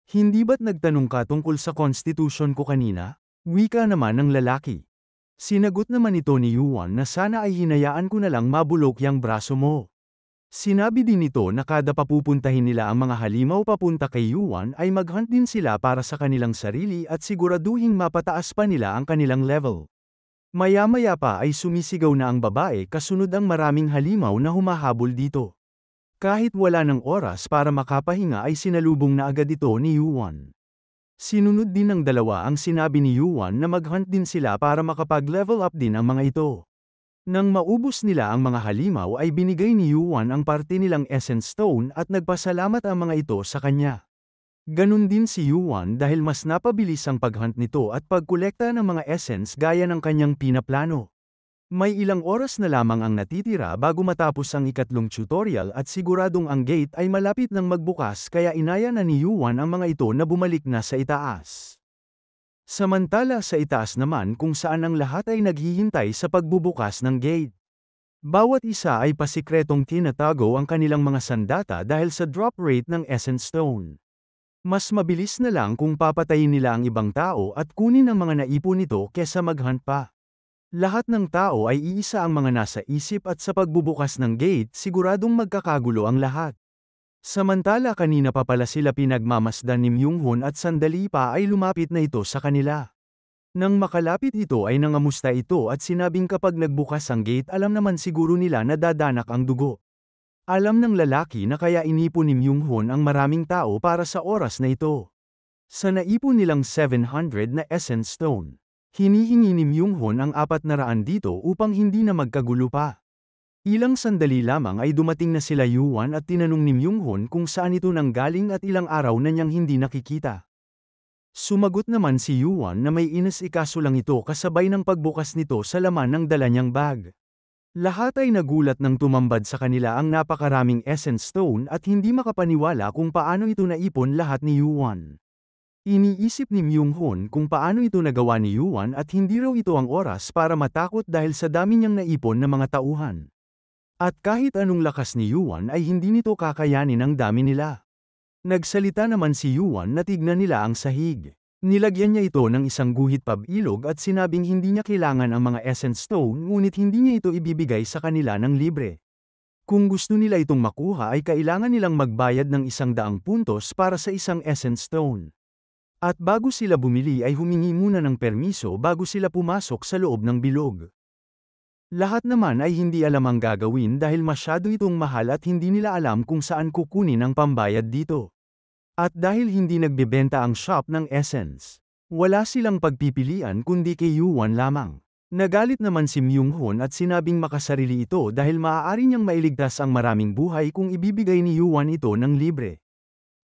Hindi ba't nagtanong ka tungkol sa constitution ko kanina? Wika naman ng lalaki. Sinagot naman ito ni Yuan na sana ay hinayaan ko na lang mabulok yang braso mo. Sinabi din nito na kada papupuntahin nila ang mga halimaw papunta kay Yuan ay maghunt din sila para sa kanilang sarili at siguraduhing mapataas pa nila ang kanilang level. Maya-maya pa ay sumisigaw na ang babae kasunod ang maraming halimaw na humahabol dito. Kahit wala ng oras para makapahinga ay sinalubong na agad ito ni Yuan. Sinunod din ng dalawa ang sinabi ni Yuan na maghunt din sila para makapag-level up din ang mga ito. Nang maubos nila ang mga halimaw ay binigay ni Yuan ang parte nilang essence stone at nagpasalamat ang mga ito sa kanya. Ganun din si Yuan dahil mas napabilis ang paghunt nito at pagkolekta ng mga essence gaya ng kanyang pinaplano. May ilang oras na lamang ang natitira bago matapos ang ikatlong tutorial at siguradong ang gate ay malapit nang magbukas kaya inaya na ni Yuan ang mga ito na bumalik na sa itaas. Samantala sa itaas naman kung saan ang lahat ay naghihintay sa pagbubukas ng gate. Bawat isa ay pasikretong tinatago ang kanilang mga sandata dahil sa drop rate ng essence stone. Mas mabilis na lang kung papatayin nila ang ibang tao at kunin ang mga naipon nito kesa maghunt pa. Lahat ng tao ay iisa ang mga nasa isip at sa pagbubukas ng gate siguradong magkakagulo ang lahat. Samantala kanina pa pala sila pinagmamasdan ni Myunghun at sandali pa ay lumapit na ito sa kanila. Nang makalapit ito ay nangamusta ito at sinabing kapag nagbukas ang gate alam naman siguro nila na dadanak ang dugo. Alam ng lalaki na kaya inipon ni Myunghun ang maraming tao para sa oras na ito. Sa naipon nilang 700 na essence stone. Hinihingi ni Myunghun ang 400 dito upang hindi na magkagulo pa. Ilang sandali lamang ay dumating na sila Yuan at tinanong ni Myunghun kung saan ito nanggaling at ilang araw na niyang hindi nakikita. Sumagot naman si Yuan na may inasikaso lang ito kasabay ng pagbukas nito sa laman ng dala niyang bag. Lahat ay nagulat nang tumambad sa kanila ang napakaraming Essence Stone at hindi makapaniwala kung paano ito naipon lahat ni Yuan. Iniisip ni Myung-hun kung paano ito nagawa ni Yuan at hindi raw ito ang oras para matakot dahil sa dami niyang naipon na mga tauhan. At kahit anong lakas ni Yuan ay hindi nito kakayanin ang dami nila. Nagsalita naman si Yuan na tignan nila ang sahig. Nilagyan niya ito ng isang guhit pabilog at sinabing hindi niya kailangan ang mga Essence Stone ngunit hindi niya ito ibibigay sa kanila ng libre. Kung gusto nila itong makuha ay kailangan nilang magbayad ng 100 puntos para sa isang Essence Stone. At bago sila bumili ay humingi muna ng permiso bago sila pumasok sa loob ng bilog. Lahat naman ay hindi alam ang gagawin dahil masyado itong mahal at hindi nila alam kung saan kukunin ang pambayad dito. At dahil hindi nagbebenta ang shop ng Essence, wala silang pagpipilian kundi kay Yuan lamang. Nagalit naman si Myung-hun at sinabing makasarili ito dahil maaari niyang mailigtas ang maraming buhay kung ibibigay ni Yuan ito ng libre.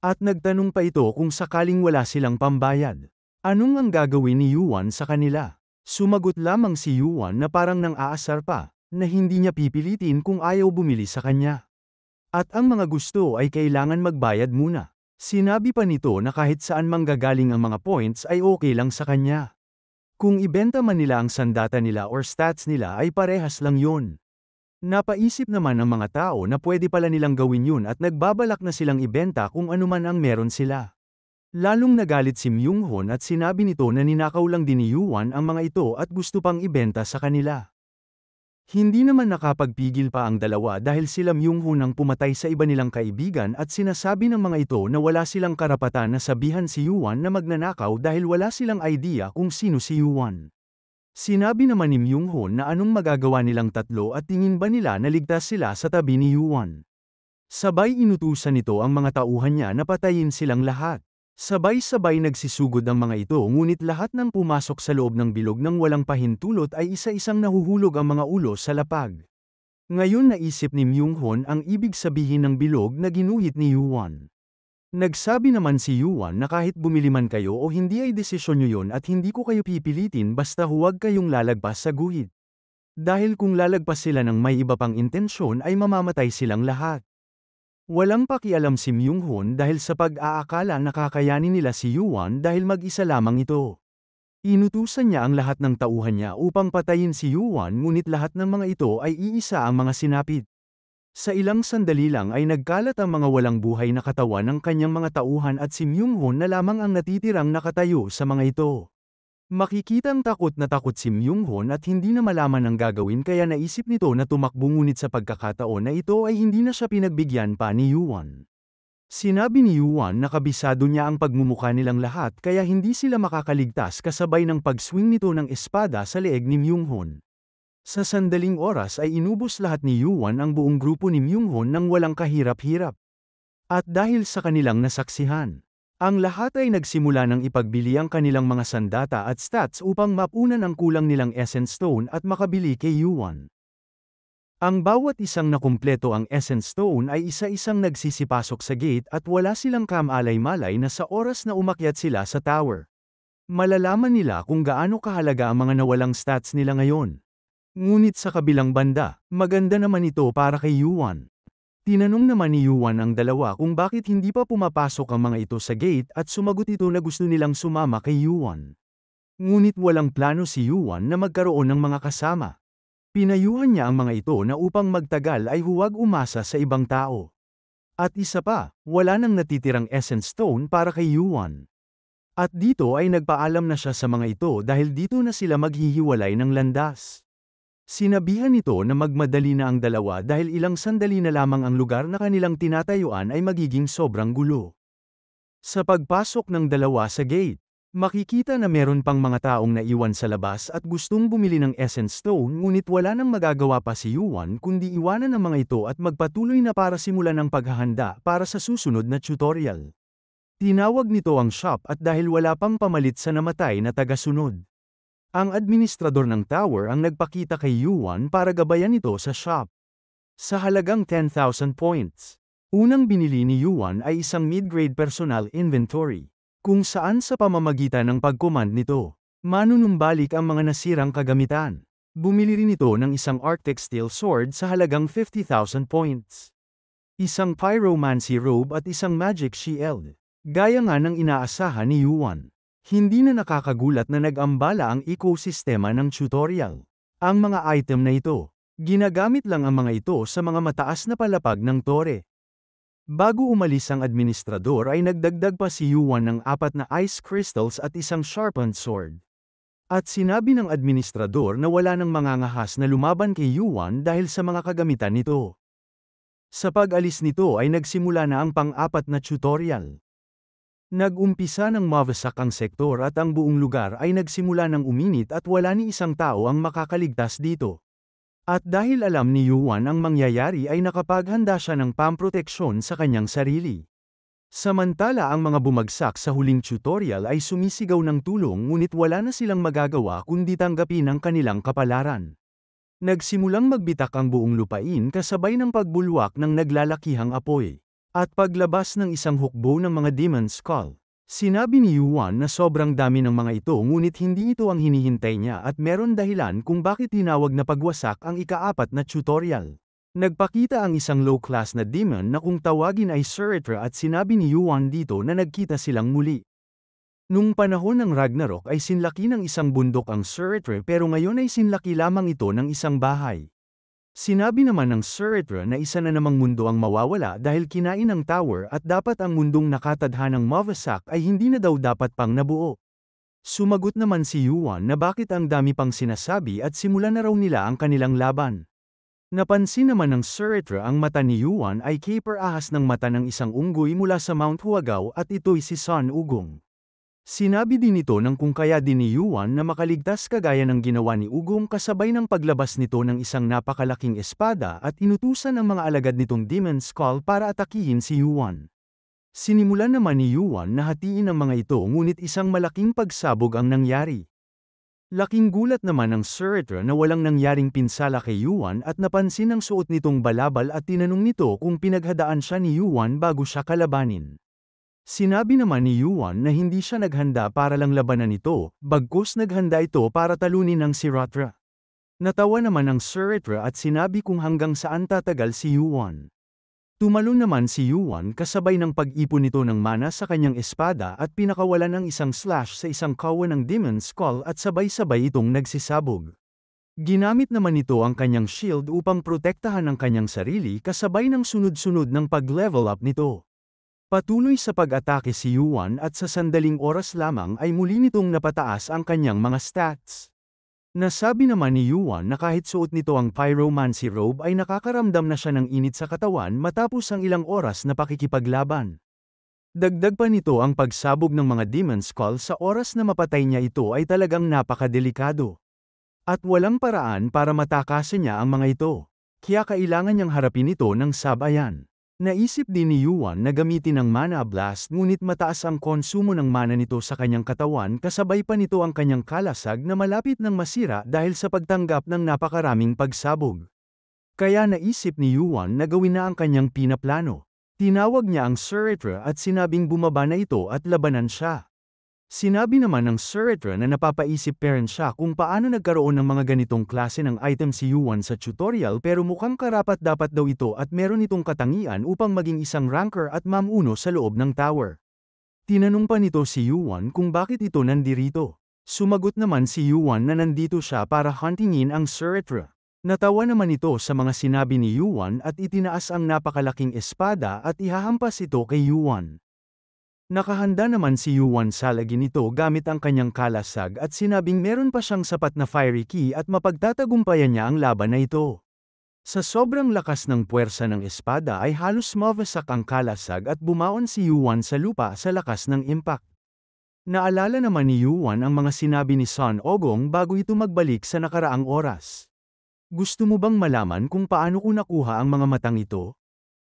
At nagtanong pa ito kung sakaling wala silang pambayad. Anong ang gagawin ni Yuan sa kanila? Sumagot lamang si Yuan na parang nang aasar pa, na hindi niya pipilitin kung ayaw bumili sa kanya. At ang mga gusto ay kailangan magbayad muna. Sinabi pa nito na kahit saan manggagaling ang mga points ay okay lang sa kanya. Kung ibenta man nila ang sandata nila or stats nila ay parehas lang yun. Napaisip naman ang mga tao na pwede pala nilang gawin yun at nagbabalak na silang ibenta kung anuman ang meron sila. Lalong nagalit si Myung-hun at sinabi nito na ninakaw lang din ni Yuan ang mga ito at gusto pang ibenta sa kanila. Hindi naman nakapagpigil pa ang dalawa dahil sila Myung-hun ang pumatay sa iba nilang kaibigan at sinasabi ng mga ito na wala silang karapatan na sabihan si Yuan na magnanakaw dahil wala silang idea kung sino si Yuan. Sinabi naman ni Myung-hun na anong magagawa nilang tatlo at tingin ba nila na ligtas sila sa tabi ni Yuan. Sabay inutusan nito ang mga tauhan niya na patayin silang lahat. Sabay-sabay nagsisugod ang mga ito ngunit lahat ng pumasok sa loob ng bilog ng walang pahintulot ay isa-isang nahuhulog ang mga ulo sa lapag. Ngayon naisip ni Myung-hun ang ibig sabihin ng bilog na ginuhit ni Yuan. Nagsabi naman si Yuan na kahit bumili man kayo o hindi ay desisyon nyo yun at hindi ko kayo pipilitin basta huwag kayong lalagpas sa guhit. Dahil kung lalagpas sila ng may iba pang intensyon ay mamamatay silang lahat. Walang pakialam si Myung-hun dahil sa pag-aakala na kakayanin nila si Yuan dahil mag-isa lamang ito. Inutusan niya ang lahat ng tauhan niya upang patayin si Yuan ngunit lahat ng mga ito ay iisa ang mga sinapit. Sa ilang sandali lang ay nagkalat ang mga walang buhay na katawan ng kanyang mga tauhan at si Myung-hun na lamang ang natitirang nakatayo sa mga ito. Makikitang takot na takot si Myung-hun at hindi na malaman ang gagawin kaya naisip nito na tumakbo ngunit sa pagkakataon na ito ay hindi na siya pinagbigyan pa ni Yuan. Sinabi ni Yuan na kabisado niya ang pagmumukha nilang lahat kaya hindi sila makakaligtas kasabay ng pag-swing nito ng espada sa leeg ni Myung-hun. Sa sandaling oras ay inubos lahat ni Yuan ang buong grupo ni Myung-hun nang walang kahirap-hirap. At dahil sa kanilang nasaksihan, ang lahat ay nagsimula ng ipagbili ang kanilang mga sandata at stats upang mapunan ang kulang nilang Essence Stone at makabili kay Yuan. Ang bawat isang nakumpleto ang Essence Stone ay isa-isang nagsisipasok sa gate at wala silang kamalay-malay na sa oras na umakyat sila sa tower. Malalaman nila kung gaano kahalaga ang mga nawalang stats nila ngayon. Ngunit sa kabilang banda, maganda naman ito para kay Yuan. Tinanong naman ni Yuan ang dalawa kung bakit hindi pa pumapasok ang mga ito sa gate at sumagot ito na gusto nilang sumama kay Yuan. Ngunit walang plano si Yuan na magkaroon ng mga kasama. Pinayuhan niya ang mga ito na upang magtagal ay huwag umasa sa ibang tao. At isa pa, wala nang natitirang Essence Stone para kay Yuan. At dito ay nagpaalam na siya sa mga ito dahil dito na sila maghihiwalay ng landas. Sinabihan nito na magmadali na ang dalawa dahil ilang sandali na lamang ang lugar na kanilang tinatayuan ay magiging sobrang gulo. Sa pagpasok ng dalawa sa gate, makikita na meron pang mga taong naiwan sa labas at gustong bumili ng Essence Stone ngunit wala nang magagawa pa si Yuan kundi iwanan ang mga ito at magpatuloy na para simulan ang paghahanda para sa susunod na tutorial. Tinawag nito ang shop at dahil wala pang pamalit sa namatay na tagasunod. Ang administrador ng tower ang nagpakita kay Yuan para gabayan ito sa shop. Sa halagang 10,000 points. Unang binili ni Yuan ay isang mid-grade personal inventory, kung saan sa pamamagitan ng pag-command nito, manunumbalik ang mga nasirang kagamitan. Bumili rin ito ng isang Arctic Steel Sword sa halagang 50,000 points. Isang Pyromancy Robe at isang Magic Shield. Gaya nga ng inaasahan ni Yuan. Hindi na nakakagulat na nag-ambala ang ekosistema ng tutorial. Ang mga item na ito, ginagamit lang ang mga ito sa mga mataas na palapag ng tore. Bago umalis ang administrador ay nagdagdag pa si Yuan ng 4 na ice crystals at isang sharpened sword. At sinabi ng administrador na wala nang mangangahas na lumaban kay Yuan dahil sa mga kagamitan nito. Sa pag-alis nito ay nagsimula na ang pang-4 na tutorial. Nag-umpisa ng mawasak ang sektor at ang buong lugar ay nagsimula ng uminit at wala ni isang tao ang makakaligtas dito. At dahil alam ni Yuan ang mangyayari ay nakapaghanda siya ng pamproteksyon sa kanyang sarili. Samantala ang mga bumagsak sa huling tutorial ay sumisigaw ng tulong ngunit wala na silang magagawa kundi tanggapin ang kanilang kapalaran. Nagsimulang magbitak ang buong lupain kasabay ng pagbulwak ng naglalakihang apoy. At paglabas ng isang hukbo ng mga Demon Skull. Sinabi ni Yuan na sobrang dami ng mga ito ngunit hindi ito ang hinihintay niya at meron dahilan kung bakit tinawag na pagwasak ang ika-4 na tutorial. Nagpakita ang isang low-class na demon na kung tawagin ay Suritra at sinabi ni Yuan dito na nagkita silang muli. Nung panahon ng Ragnarok ay sinlaki ng isang bundok ang Suritra pero ngayon ay sinlaki lamang ito ng isang bahay. Sinabi naman ng Suritra na isa na namang mundo ang mawawala dahil kinain ng tower at dapat ang mundong nakatadhanang mawasak ay hindi na daw dapat pang nabuo. Sumagot naman si Yuan na bakit ang dami pang sinasabi at simulan na raw nila ang kanilang laban. Napansin naman ng Suritra ang mata ni Yuan ay caper ahas ng mata ng isang unggoy mula sa Mount Huagao at ito'y si Sun Ugong. Sinabi din ito ng kung kaya din ni Yuan na makaligtas kagaya ng ginawa ni Ugong kasabay ng paglabas nito ng isang napakalaking espada at inutusan ang mga alagad nitong Demon Skull para atakihin si Yuan. Sinimulan naman ni Yuan na hatiin ang mga ito ngunit isang malaking pagsabog ang nangyari. Laking gulat naman ng Suritra na walang nangyaring pinsala kay Yuan at napansin ang suot nitong balabal at tinanong nito kung pinaghadaan siya ni Yuan bago siya kalabanin. Sinabi naman ni Yuan na hindi siya naghanda para lang labanan ito, bagkus naghanda ito para talunin ang si Ratra. Natawa naman ang Suritra at sinabi kung hanggang saan tatagal si Yuan. Tumalon naman si Yuan kasabay ng pag-ipon nito ng mana sa kanyang espada at pinakawalan ng isang slash sa isang kawan ng Demon Skull at sabay-sabay itong nagsisabog. Ginamit naman nito ang kanyang shield upang protektahan ang kanyang sarili kasabay ng sunod-sunod ng pag-level up nito. Patuloy sa pag-atake si Yuan at sa sandaling oras lamang ay muli nitong napataas ang kanyang mga stats. Nasabi naman ni Yuan na kahit suot nito ang Pyromancy Robe ay nakakaramdam na siya ng init sa katawan matapos ang ilang oras na pakikipaglaban. Dagdag pa nito ang pagsabog ng mga Demon Skull sa oras na mapatay niya ito ay talagang napakadelikado. At walang paraan para matakasan niya ang mga ito. Kaya kailangan niyang harapin ito ng sabayan. Naisip din ni Yuan na gamitin ang Mana Blast ngunit mataas ang konsumo ng mana nito sa kanyang katawan kasabay pa nito ang kanyang kalasag na malapit ng masira dahil sa pagtanggap ng napakaraming pagsabog. Kaya naisip ni Yuan na gawin na ang kanyang pinaplano. Tinawag niya ang Suritra at sinabing bumaba na ito at labanan siya. Sinabi naman ng Suritra na napapaisip pa rin siya kung paano nagkaroon ng mga ganitong klase ng item si Yuan sa tutorial pero mukhang karapat-dapat daw ito at meron itong katangian upang maging isang ranker at mamuno sa loob ng tower. Tinanong pa nito si Yuan kung bakit ito nandirito. Sumagot naman si Yuan na nandito siya para huntingin ang Suritra. Natawa naman ito sa mga sinabi ni Yuan at itinaas ang napakalaking espada at ihahampas ito kay Yuan. Nakahanda naman si Yuan sa lagi nito gamit ang kanyang kalasag at sinabing meron pa siyang sapat na fiery key at mapagtatagumpayan niya ang laban na ito. Sa sobrang lakas ng puwersa ng espada ay halos mawasak ang kalasag at bumaon si Yuan sa lupa sa lakas ng impact. Naalala naman ni Yuan ang mga sinabi ni Sun Ogong bago ito magbalik sa nakaraang oras. Gusto mo bang malaman kung paano ko nakuha ang mga matang ito?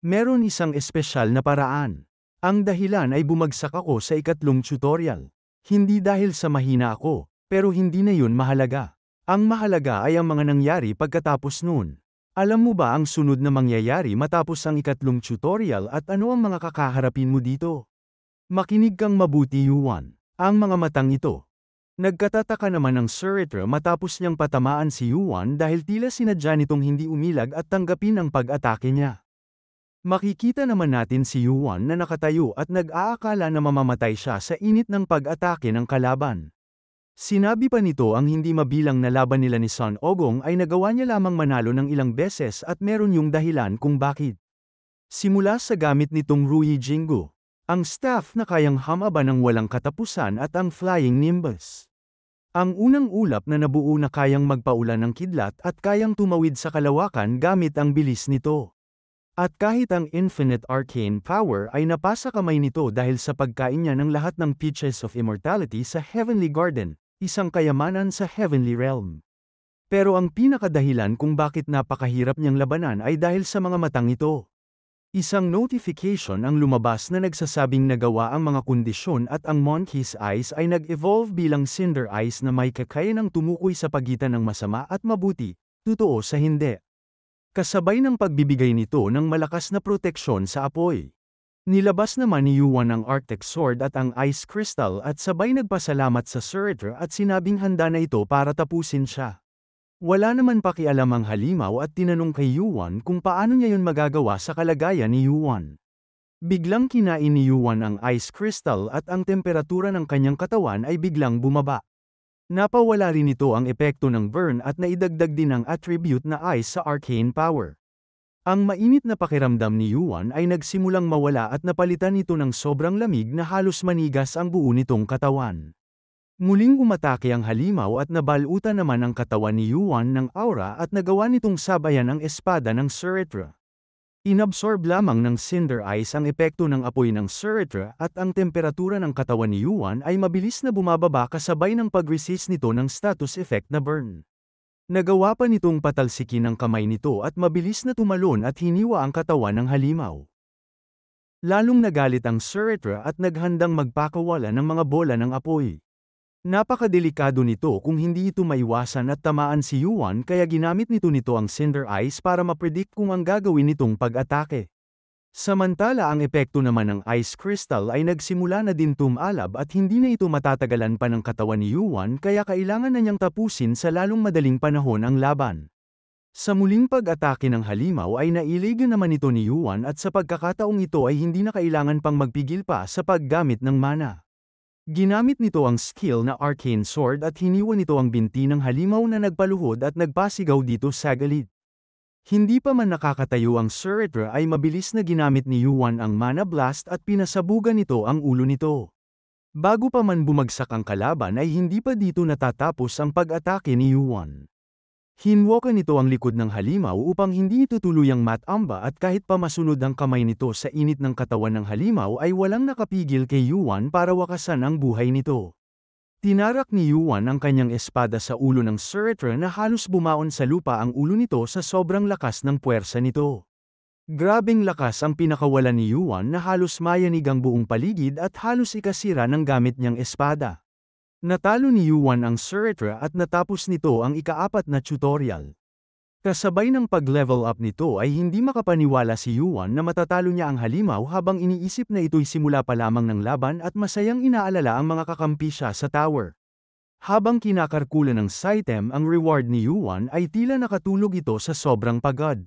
Meron isang espesyal na paraan. Ang dahilan ay bumagsak ako sa ikatlong tutorial. Hindi dahil sa mahina ako, pero hindi na yun mahalaga. Ang mahalaga ay ang mga nangyari pagkatapos noon. Alam mo ba ang sunod na mangyayari matapos ang ikatlong tutorial at ano ang mga kakaharapin mo dito? Makinig kang mabuti Yuan. Ang mga matang ito. Nagkatataka naman ang Surrey matapos niyang patamaan si Yuan dahil tila sinadya nitong hindi umilag at tanggapin ang pag-atake niya. Makikita naman natin si Yuan na nakatayo at nag-aakala na mamamatay siya sa init ng pag-atake ng kalaban. Sinabi pa nito ang hindi mabilang na laban nila ni Sun Ogong ay nagawa niya lamang manalo ng ilang beses at meron yung dahilan kung bakit. Simula sa gamit nitong Rui Jinggu, ang staff na kayang hamaba ng walang katapusan at ang Flying Nimbus. Ang unang ulap na nabuo na kayang magpaulan ng kidlat at kayang tumawid sa kalawakan gamit ang bilis nito. At kahit ang Infinite Arcane Power ay napasa kamay nito dahil sa pagkain niya ng lahat ng Peaches of Immortality sa Heavenly Garden, isang kayamanan sa Heavenly Realm. Pero ang pinakadahilan kung bakit napakahirap niyang labanan ay dahil sa mga matang ito. Isang notification ang lumabas na nagsasabing nagawa ang mga kondisyon at ang Monkey's Eyes ay nag-evolve bilang Cinder Eyes na may kakayanang tumukoy sa pagitan ng masama at mabuti, totoo sa hindi. Kasabay ng pagbibigay nito ng malakas na proteksyon sa apoy. Nilabas naman ni Yuan ang Arctic Sword at ang Ice Crystal at sabay nagpasalamat sa Surrey at sinabing handa na ito para tapusin siya. Wala naman pakialam ang halimaw at tinanong kay Yuan kung paano niya yun magagawa sa kalagayan ni Yuan. Biglang kinain ni Yuan ang Ice Crystal at ang temperatura ng kanyang katawan ay biglang bumaba. Napawala rin ito ang epekto ng burn at naidagdag din ang attribute na Ice sa Arcane Power. Ang mainit na pakiramdam ni Yuan ay nagsimulang mawala at napalitan ito ng sobrang lamig na halos manigas ang buo nitong katawan. Muling umatake ang halimaw at nabalutan naman ang katawan ni Yuan ng aura at nagawa nitong sabayan ang espada ng Surrey. Inabsorb lamang ng Cinder Eyes ang epekto ng apoy ng Surrey at ang temperatura ng katawan ni Yuan ay mabilis na bumababa kasabay ng pag-resist nito ng status effect na burn. Nagawa pa nitong patalsikin ang kamay nito at mabilis na tumalon at hiniwa ang katawan ng halimaw. Lalong nagalit ang Surrey at naghandang magpakawala ng mga bola ng apoy. Napakadelikado nito kung hindi ito maiwasan at tamaan si Yuan kaya ginamit nito ang Cinder Eyes para mapredict kung ang gagawin nitong pag-atake. Samantala ang epekto naman ng Ice Crystal ay nagsimula na din tumalab at hindi na ito matatagalan pa ng katawan ni Yuan kaya kailangan na niyang tapusin sa lalong madaling panahon ang laban. Sa muling pag-atake ng halimaw ay nailigan naman ito ni Yuan at sa pagkakataong ito ay hindi na kailangan pang magpigil pa sa paggamit ng mana. Ginamit nito ang skill na Arcane Sword at hiniwa nito ang binti ng halimaw na nagpaluhod at nagpasigaw dito sa gilid. Hindi pa man nakakatayo ang Surrey ay mabilis na ginamit ni Yuan ang Mana Blast at pinasabugan nito ang ulo nito. Bago pa man bumagsak ang kalaban ay hindi pa dito natatapos ang pag-atake ni Yuan. Hinwakan nito ang likod ng halimaw upang hindi ito tuluyang matamba at kahit pa masunod ang kamay nito sa init ng katawan ng halimaw ay walang nakapigil kay Yuan para wakasan ang buhay nito. Tinarak ni Yuan ang kanyang espada sa ulo ng Surrey na halos bumaon sa lupa ang ulo nito sa sobrang lakas ng puwersa nito. Grabeng lakas ang pinakawalan ni Yuan na halos mayanig ang buong paligid at halos ikasira ng gamit niyang espada. Natalo ni Yuan ang Surrey at natapos nito ang ika-4 na tutorial. Kasabay ng pag-level up nito ay hindi makapaniwala si Yuan na matatalo niya ang halimaw habang iniisip na ito'y simula pa lamang ng laban at masayang inaalala ang mga kakampi siya sa tower. Habang kinakarkulan ng Saitem ang reward ni Yuan ay tila nakatulog ito sa sobrang pagod.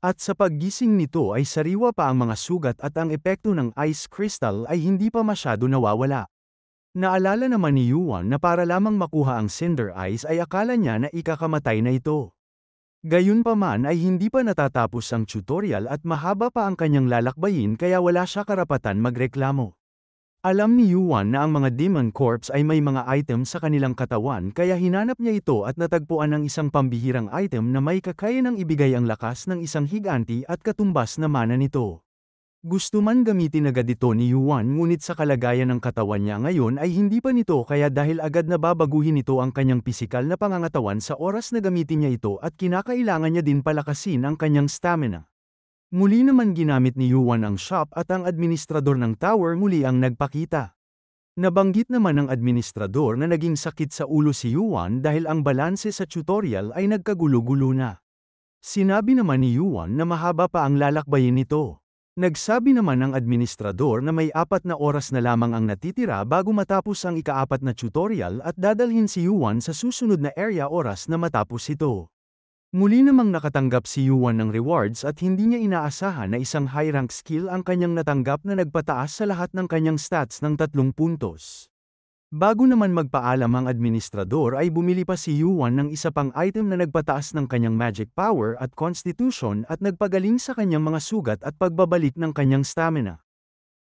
At sa paggising nito ay sariwa pa ang mga sugat at ang epekto ng Ice Crystal ay hindi pa masyado nawawala. Naalala naman ni Yuan na para lamang makuha ang Cinder Eyes ay akala niya na ikakamatay na ito. Gayunpaman ay hindi pa natatapos ang tutorial at mahaba pa ang kanyang lalakbayin kaya wala siya karapatan magreklamo. Alam ni Yuan na ang mga Demon Corps ay may mga item sa kanilang katawan kaya hinanap niya ito at natagpuan ng isang pambihirang item na may kakayanang ibigay ang lakas ng isang higanti at katumbas na mana nito. Gusto man gamitin agad ito ni Yuan ngunit sa kalagayan ng katawan niya ngayon ay hindi pa nito kaya dahil agad na babaguhin nito ang kanyang pisikal na pangangatawan sa oras na gamitin niya ito at kinakailangan niya din palakasin ang kanyang stamina. Muli naman ginamit ni Yuan ang shop at ang administrador ng tower muli ang nagpakita. Nabanggit naman ng administrador na naging sakit sa ulo si Yuan dahil ang balanse sa tutorial ay nagkagulo-gulo na. Sinabi naman ni Yuan na mahaba pa ang lalakbayin nito. Nagsabi naman ng administrador na may 4 na oras na lamang ang natitira bago matapos ang ika-4 na tutorial at dadalhin si Yuan sa susunod na area oras na matapos ito. Muli namang nakatanggap si Yuan ng rewards at hindi niya inaasahan na isang high-rank skill ang kanyang natanggap na nagpataas sa lahat ng kanyang stats ng 3 puntos. Bago naman magpaalam ang administrador ay bumili pa si Yuan ng isa pang item na nagpataas ng kanyang magic power at constitution at nagpagaling sa kanyang mga sugat at pagbabalik ng kanyang stamina.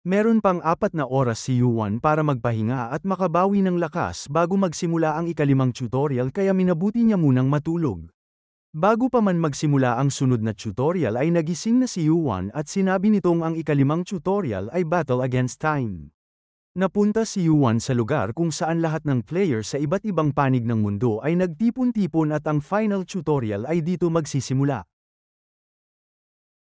Meron pang 4 na oras si Yuan para magpahinga at makabawi ng lakas bago magsimula ang ika-5 tutorial kaya minabuti niya munang matulog. Bago pa man magsimula ang sunod na tutorial ay nagising na si Yuan at sinabi nitong ang ika-5 tutorial ay Battle Against Time. Napunta si Yuan sa lugar kung saan lahat ng player sa iba't ibang panig ng mundo ay nagtipon-tipon at ang final tutorial ay dito magsisimula.